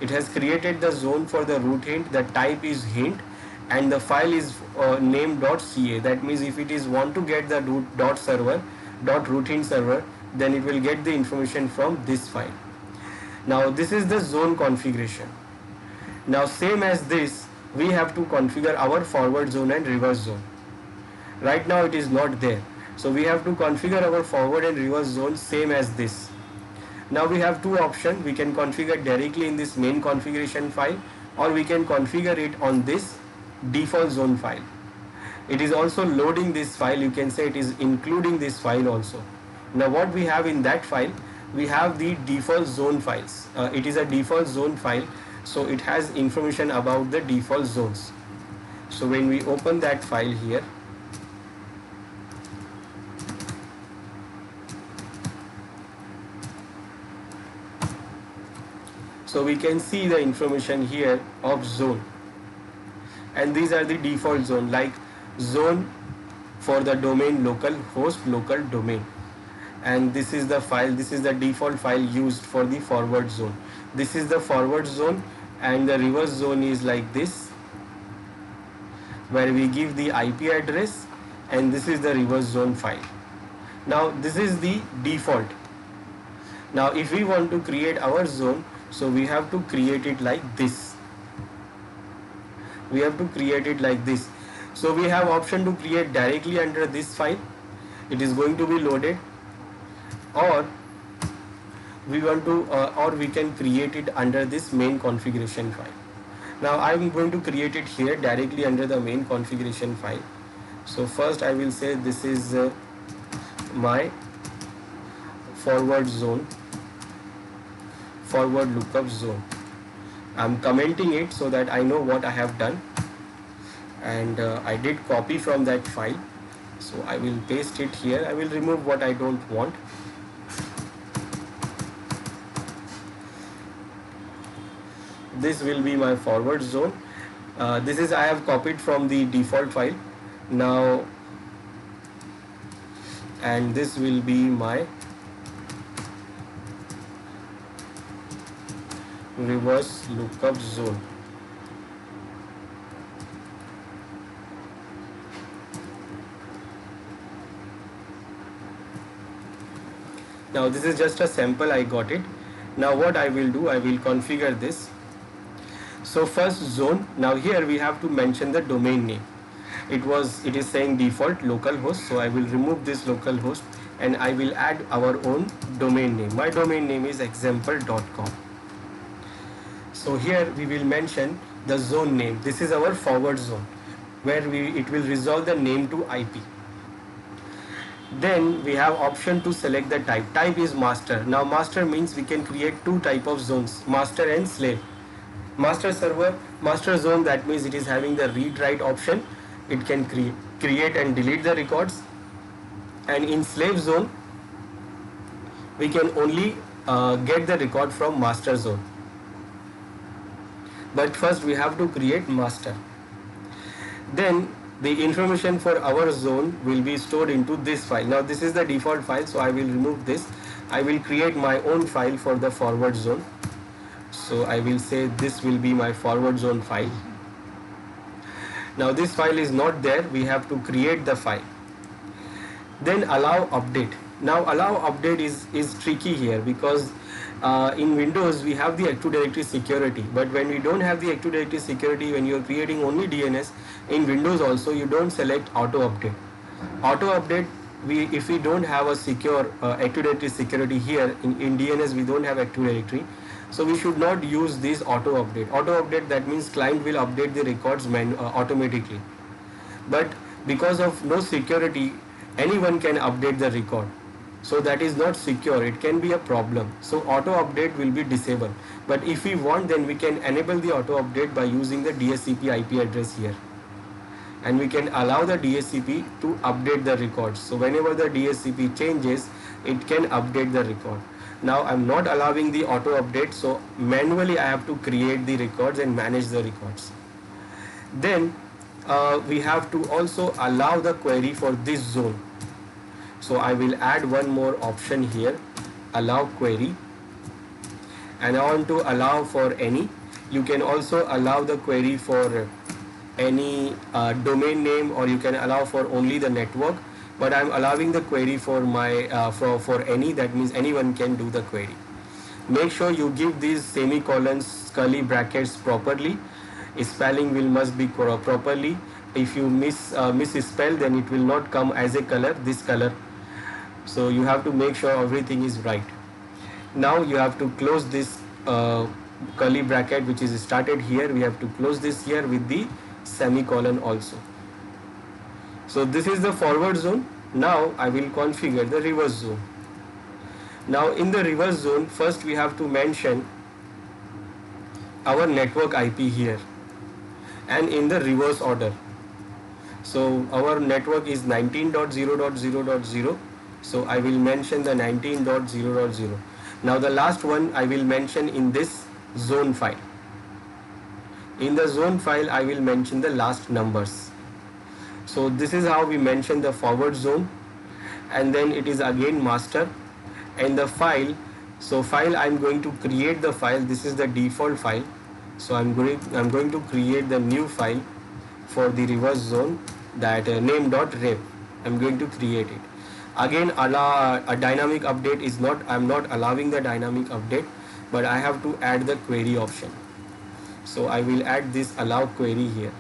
It has created the zone for the root hint. The type is hint, and the file is name.ca. That means if it is want to get the root hint server, then it will get the information from this file. Now this is the zone configuration. Now same as this, we have to configure our forward zone and reverse zone. Right now it is not there, so we have to configure our forward and reverse zone same as this. Now we have two options. We can configure directly in this main configuration file, or we can configure it on this default zone file. It is also loading this file. You can say it is including this file also. Now what we have in that file, we have the default zone files. It is a default zone file, so it has information about the default zones. So when we open that file here, so we can see the information here of zone, and these are the default zone, like zone for the domain local host local domain, and this is the file, this is the default file used for the forward zone. This is the forward zone, and the reverse zone is like this, where we give the IP address, and this is the reverse zone file. Now this is the default. Now if we want to create our zone, so we have to create it like this. We have to create it like this. So we have option to create directly under this file. It is going to be loaded, or we want to or we can create it under this main configuration file. Now I am going to create it here directly under the main configuration file. So first I will say this is my forward zone, forward lookup zone. I'm commenting it so that I know what I have done, and I did copy from that file, so I will paste it here. I will remove what I don't want. This will be my forward zone. This is I have copied from the default file now, and this will be my reverse lookup zone. Now this is just a sample, I got it. Now what I will do, I will configure this. So first zone, now here we have to mention the domain name. It is saying default localhost, so I will remove this localhost and I will add our own domain name. My domain name is example.com. So here we will mention the zone name. This is our forward zone where it will resolve the name to IP. Then we have option to select the type. Type is master. Now master means we can create two type of zones, master and slave. Master server, master zone, that means it is having the read write option. It can create and delete the records. And in slave zone, we can only get the record from master zone. But first we have to create master. Then the information for our zone will be stored into this file. Now this is the default file, so I will remove this. I will create my own file for the forward zone. So I will say this will be my forward zone file. Now this file is not there, we have to create the file. Then allow update. Now allow update is tricky here because in Windows we have the Active Directory security, but when we don't have the Active Directory security, when you are creating only DNS, in Windows also you don't select auto update. Auto update, if we don't have a secure Active Directory security here, in DNS we don't have Active Directory, so we should not use this auto update. Auto update, that means client will update the records automatically. But because of no security, anyone can update the record. So that is not secure, it can be a problem. So auto update will be disabled. But if we want, then we can enable the auto update by using the DHCP IP address here. And we can allow the DHCP to update the records. So whenever the DHCP changes, it can update the record. Now I'm not allowing the auto update, so manually I have to create the records and manage the records. Then we have to also allow the query for this zone. So I will add one more option here, allow query, and I want to allow for any. You can also allow the query for any domain name, or you can allow for only the network, but I'm allowing the query for my for any, that means anyone can do the query. Make sure you give these semicolons, curly brackets properly. Spelling must be properly. If you misspell, then it will not come as a color, this color. So you have to make sure everything is right. Now you have to close this curly bracket which is started here. We have to close this here with the semicolon also. So this is the forward zone. Now I will configure the reverse zone. Now in the reverse zone, first we have to mention our network IP here and in the reverse order. So our network is 19.0.0.0. So I will mention the 19.0.0. Now the last one I will mention in this zone file. In the zone file I will mention the last numbers. So this is how we mention the forward zone, and then it is again master and the file. So file, I'm going to create the file. This is the default file. So I'm going to create the new file for the reverse zone, that name.rev. I'm going to create it. Again, a dynamic update is not, I'm not allowing the dynamic update, but I have to add the query option. So I will add this allow query here.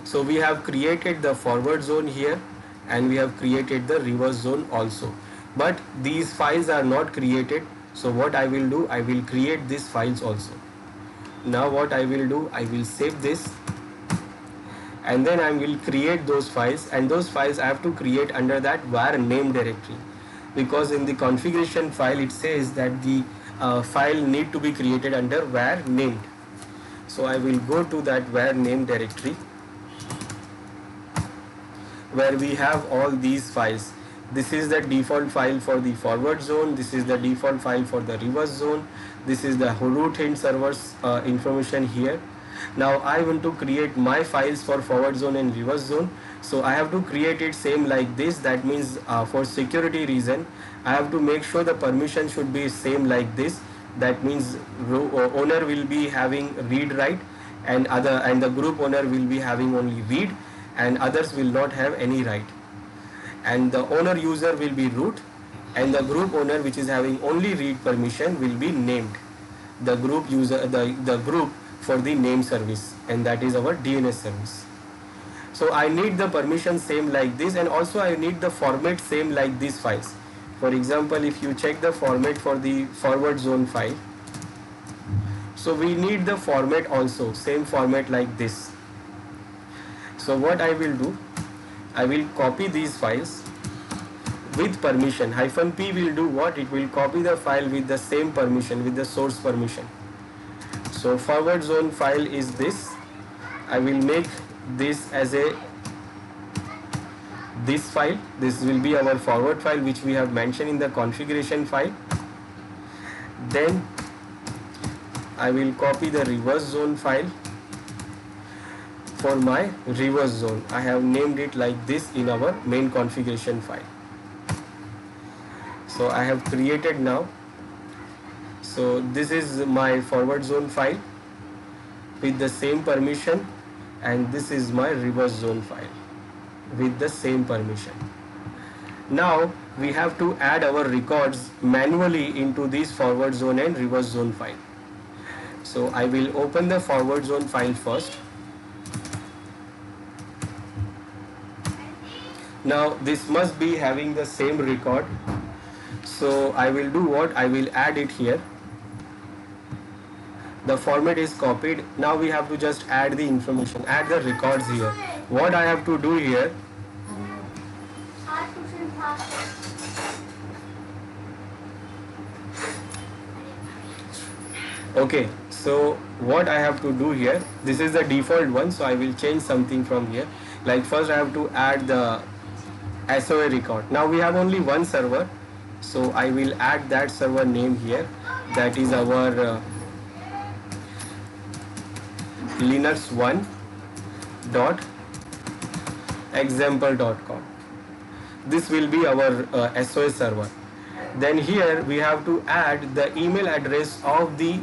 So we have created the forward zone here and we have created the reverse zone also. But these files are not created. So what I will do, I will create these files also. Now what I will do, I will save this and then I will create those files, and those files I have to create under that var name directory, because in the configuration file it says that the file need to be created under var named. So I will go to that var name directory where we have all these files. This is the default file for the forward zone. This is the default file for the reverse zone. This is the root hint servers information here. Now I want to create my files for forward zone and reverse zone. So I have to create it same like this. That means for security reason, I have to make sure the permission should be same like this. That means owner will be having read write, and the group owner will be having only read, and others will not have any write. And the owner user will be root, and the group owner, which is having only read permission, will be named. The group user, the group for the name service, and that is our DNS service. So I need the permission same like this, and also I need the format same like these files. For example, if you check the format for the forward zone file, so we need the format also same format like this. So what I will do, I will copy these files with permission. -p will do what? It will copy the file with the same permission, with the source permission. So forward zone file is this. I will make this as this file. This will be our forward file, which we have mentioned in the configuration file. Then I will copy the reverse zone file for my reverse zone. I have named it like this in our main configuration file. So I have created now. So this is my forward zone file with the same permission, and this is my reverse zone file with the same permission. Now we have to add our records manually into this forward zone and reverse zone file. So I will open the forward zone file first. Now this must be having the same record. So I will do what? I will add it here. The format is copied. Now we have to just add the information, add the records here. What I have to do here, okay, so what I have to do here, this is the default one, so I will change something from here. Like first I have to add the SOA record. Now we have only one server, so I will add that server name here. That is our linux1.example.com. This will be our SOS server. Then here we have to add the email address of the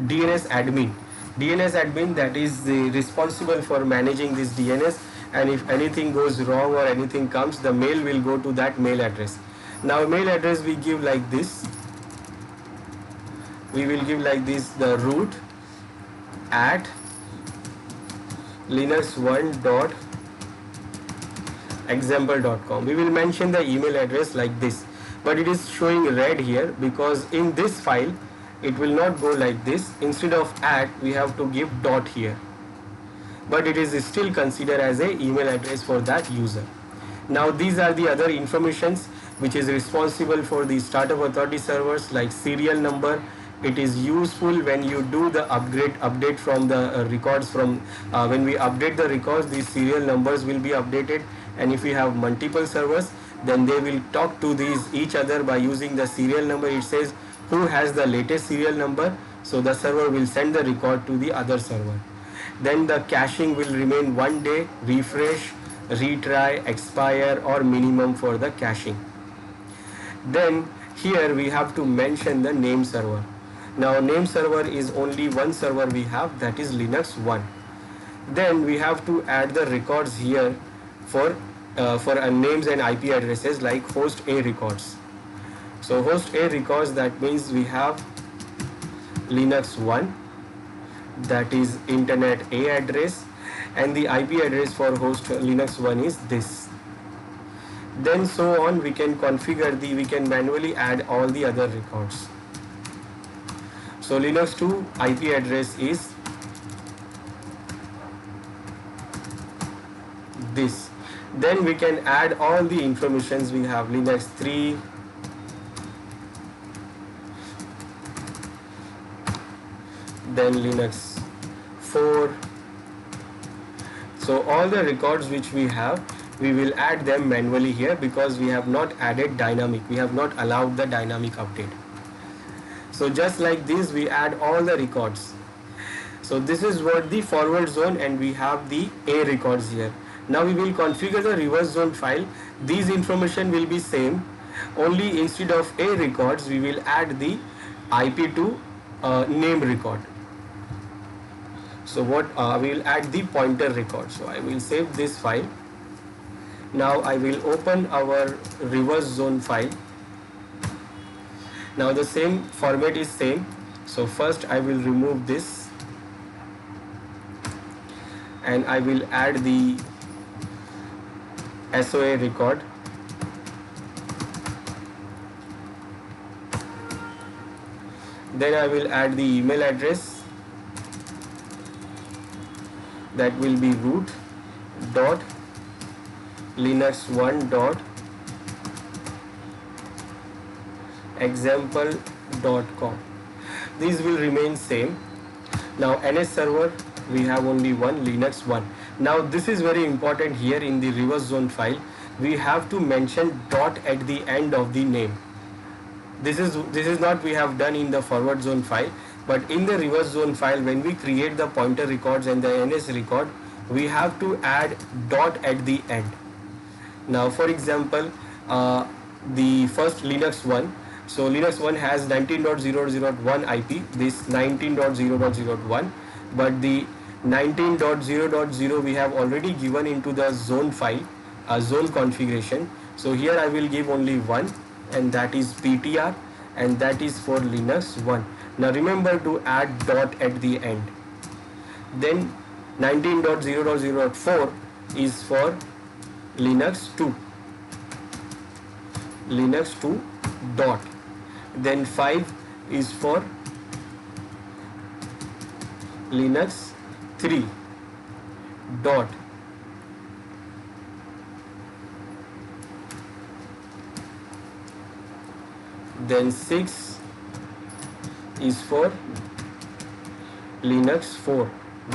DNS admin. DNS admin, that is the responsible for managing this DNS, and if anything goes wrong or anything comes, the mail will go to that mail address. Now mail address we give like this. We will give like this, the root at linux1.example.com. We will mention the email address like this, but it is showing red here because in this file it will not go like this. Instead of at, we have to give dot here, but it is still considered as a email address for that user. Now these are the other informations which is responsible for the startup authority servers, like serial number. It is useful when you do the update from the records. From when we update the records, these serial numbers will be updated, and if we have multiple servers, then they will talk to each other by using the serial number. It says who has the latest serial number, so the server will send the record to the other server. Then the caching will remain 1 day, refresh, retry, expire, or minimum for the caching. Then here we have to mention the name server. Now name server is only one server we have, that is Linux 1. Then we have to add the records here for names and IP addresses, like host A records. So host A records, that means we have Linux 1, that is internet A address, and the IP address for host Linux 1 is this. Then so on, we can manually add all the other records. So Linux 2 IP address is this. Then we can add all the informations we have. Linux 3, then Linux 4. So all the records which we have, we will add them manually here, because we have not added dynamic. We have not allowed the dynamic update. So just like this, we add all the records. So this is what the forward zone, and we have the A records here. Now we will configure the reverse zone file. These information will be same, only instead of A records we will add the IP2 name record. So what we will add the pointer record. So I will save this file. Now I will open our reverse zone file. Now the same format is same. So first I will remove this, and I will add the SOA record. Then I will add the email address, that will be root dot linux1 dot example.com. These will remain same. Now NS server, we have only one, Linux 1. Now this is very important here in the reverse zone file. We have to mention dot at the end of the name. This is not we have done in the forward zone file, but in the reverse zone file, when we create the pointer records and the NS record, we have to add dot at the end. Now for example, the first Linux 1, so Linux 1 has 19.0.0.1 IP, this 19.0.0.1, but the 19.0.0 we have already given into the zone file, zone configuration. So here I will give only one, and that is PTR, and that is for Linux 1. Now remember to add dot at the end. Then 19.0.0.4 is for Linux 2. Linux 2 dot. Then 5 is for Linux 3 dot. Then 6 is for Linux 4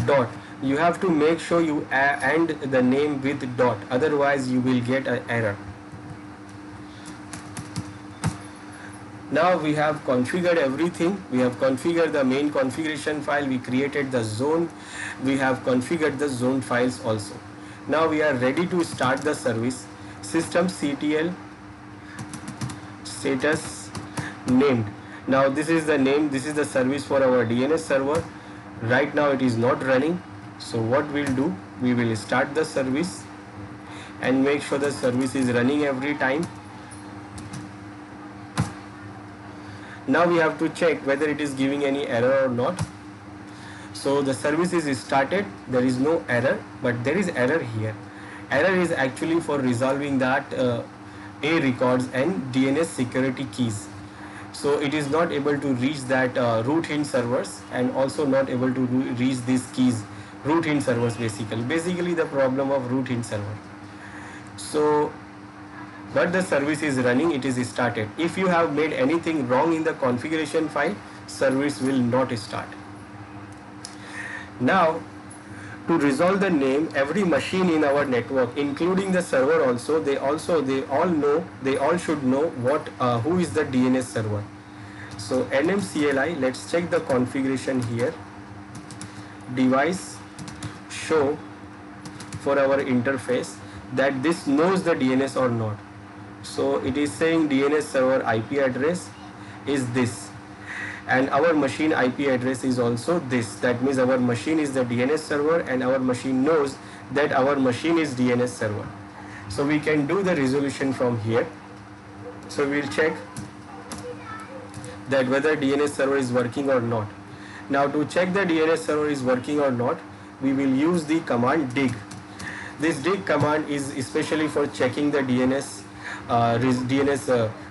dot. You have to make sure you end the name with dot, otherwise you will get an error. Now we have configured everything. We have configured the main configuration file, we created the zone, we have configured the zone files also. Now we are ready to start the service. Systemctl status named. Now this is the name, this is the service for our DNS server. Right now it is not running. So what we'll do, we will start the service and make sure the service is running every time. Now we have to check whether it is giving any error or not. So the service is started, there is no error, but there is error here. Error is actually for resolving that A records and DNS security keys. So it is not able to reach that root hint servers, and also not able to reach these keys, root hint servers basically the problem of root hint server. So but the service is running, it is started. If you have made anything wrong in the configuration file, service will not start. Now to resolve the name, every machine in our network, including the server also, they all should know what who is the DNS server. So nmcli, let's check the configuration here. Device show for our interface, that this knows the DNS or not. So it is saying DNS server IP address is this, and our machine IP address is also this. That means our machine is the DNS server, and our machine knows that our machine is DNS server. So we can do the resolution from here. So we'll check that whether DNS server is working or not. Now to check the DNS server is working or not, we will use the command dig. This dig command is especially for checking the DNS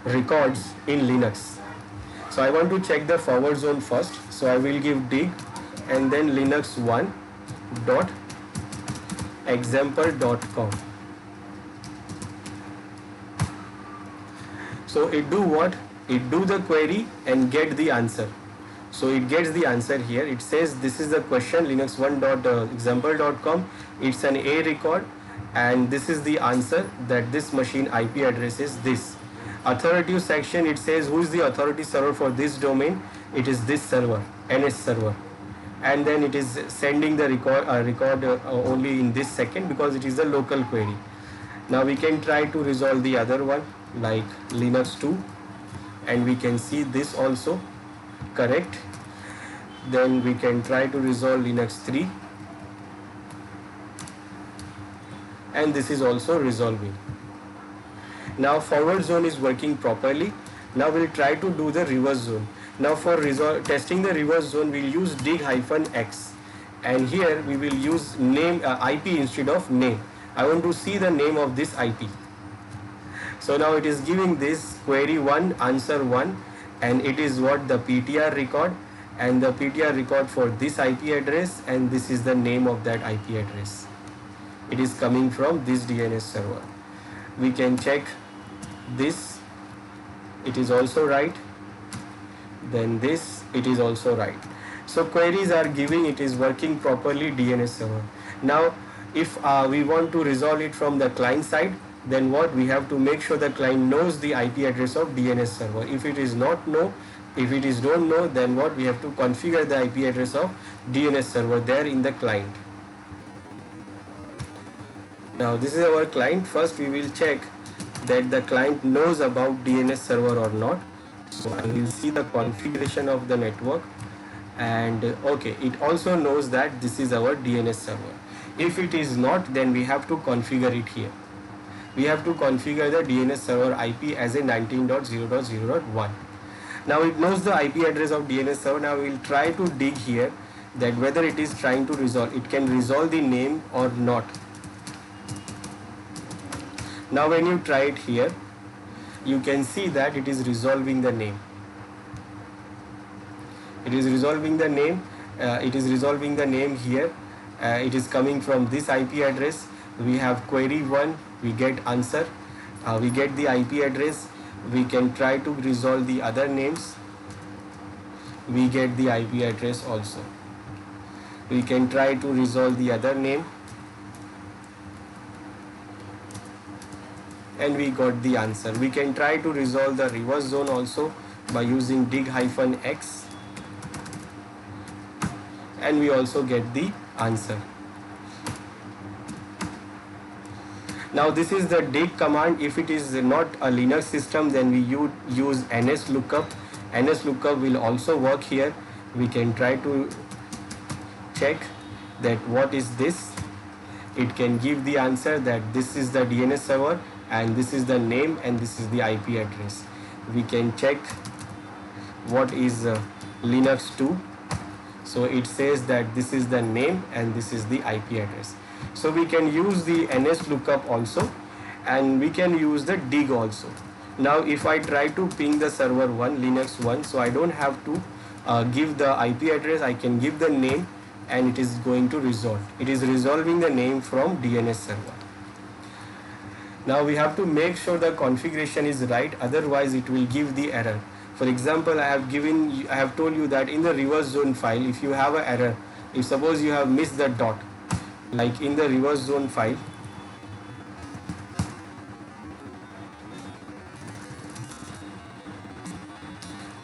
records in Linux. So I want to check the forward zone first. So I will give dig and then linux1 dot example.com. So it do what? It do the query and get the answer. So it gets the answer here. It says this is the question, linux1.example.com. It's an A record, and this is the answer, that this machine IP address is this. Authoritative section, it says who is the authority server for this domain. It is this server, NS server. and then it is sending the record only in this second because it is a local query. Now we can try to resolve the other one like Linux 2, and we can see this also correct. Then we can try to resolve Linux 3, and this is also resolving. Now forward zone is working properly. Now we'll try to do the reverse zone. Now for testing the reverse zone, we'll use dig-x, and here we will use name IP instead of name. I want to see the name of this IP. So now it is giving this query 1 answer 1, and it is what the PTR record, and the PTR record for this IP address, and this is the name of that IP address. It is coming from this DNS server. We can check this, it is also right. Then this, it is also right. So queries are giving, it is working properly DNS server. Now if we want to resolve it from the client side, then what we have to make sure the client knows the IP address of DNS server. If it is not know, if it is don't know, then what we have to configure the IP address of DNS server there in the client. Now this is our client. First we will check that the client knows about DNS server or not. So I will see the configuration of the network, and okay, it also knows that this is our DNS server. If it is not, then we have to configure it here. We have to configure the DNS server IP as a 19.0.0.1. Now it knows the IP address of DNS server. Now we will try to dig here that whether it is trying to resolve, it can resolve the name or not. Now when you try it here, you can see that it is resolving the name. It is resolving the name. It is resolving the name here. It is coming from this IP address. We have query 1, we get answer, we get the IP address. We can try to resolve the other names. We get the IP address also. We can try to resolve the other name, and we got the answer. We can try to resolve the reverse zone also by using dig-x, and we also get the answer. Now this is the dig command. If it is not a Linux system, then we use nslookup. nslookup will also work here. We can try to check that what is this. It can give the answer that this is the DNS server, and this is the name, and this is the IP address. We can check what is Linux 2. So it says that this is the name and this is the IP address. So we can use the nslookup also, and we can use the dig also. Now if I try to ping the server 1, Linux 1, so I don't have to give the IP address, I can give the name, and it is going to resolve. It is resolving the name from DNS server. Now we have to make sure the configuration is right, otherwise it will give the error. For example, I have told you that in the reverse zone file, if you have an error, if suppose you have missed the dot, like in the reverse zone file,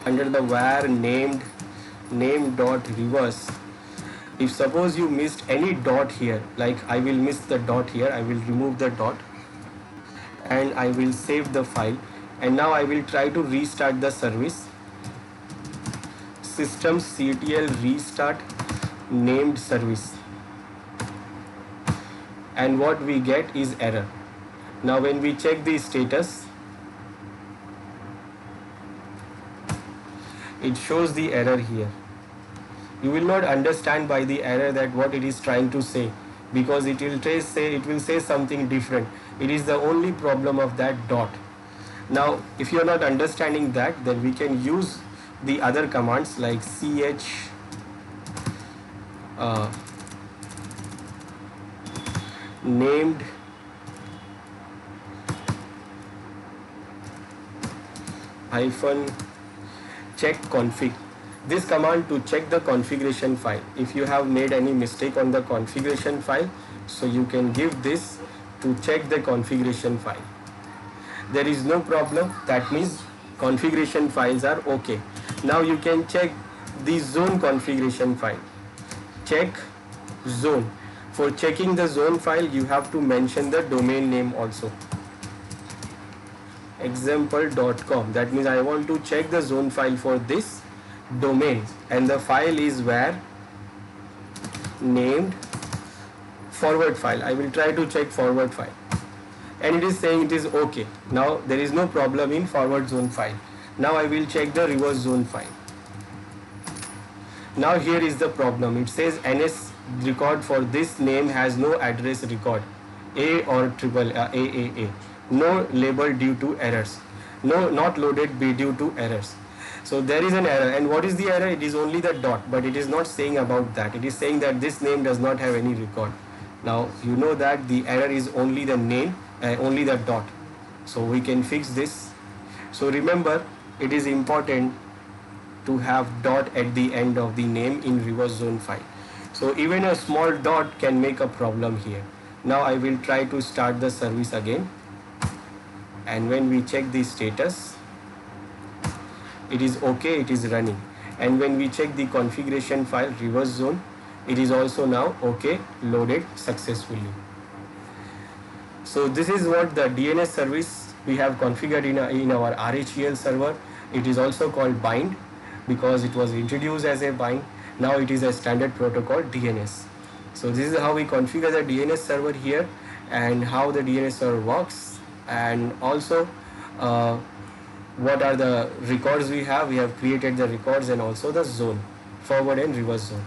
under the var name dot reverse, if suppose you missed any dot here, like I will miss the dot here, I will remove the dot and I will save the file, and now I will try to restart the service. systemctl restart named service, and what we get is error. Now when we check the status, it shows the error here. You will not understand by the error that what it is trying to say, because it will say something different. It is the only problem of that dot. Now if you are not understanding that, then we can use the other commands like ch named hyphen check config. This command to check the configuration file. If you have made any mistake on the configuration file, so you can give this to check the configuration file. There is no problem, that means configuration files are okay. Now you can check the zone configuration file. check zone. For checking the zone file, you have to mention the domain name also, example.com. That means I want to check the zone file for this domain, and the file is where named forward file. I will try to check forward file, and it is saying it is okay. Now there is no problem in forward zone file. Now I will check the reverse zone file. Now here is the problem. It says NS record for this name has no address record, A or triple AAA. No label due to errors. No, not loaded B due to errors. So there is an error, and what is the error? It is only the dot, but it is not saying about that. It is saying that this name does not have any record. Now you know that the error is only the name, only the dot. So we can fix this. So remember, it is important to have dot at the end of the name in reverse zone file. So even a small dot can make a problem here. Now I will try to start the service again, and when we check the status, it is okay, it is running. And when we check the configuration file reverse zone, it is also now okay, loaded successfully. So this is what the DNS service we have configured in our RHEL server. It is also called bind because it was introduced as a bind. Now it is a standard protocol DNS. So this is how we configure the DNS server here, and how the DNS server works, and also what are the records we have. We have created the records and also the zone, forward and reverse zone.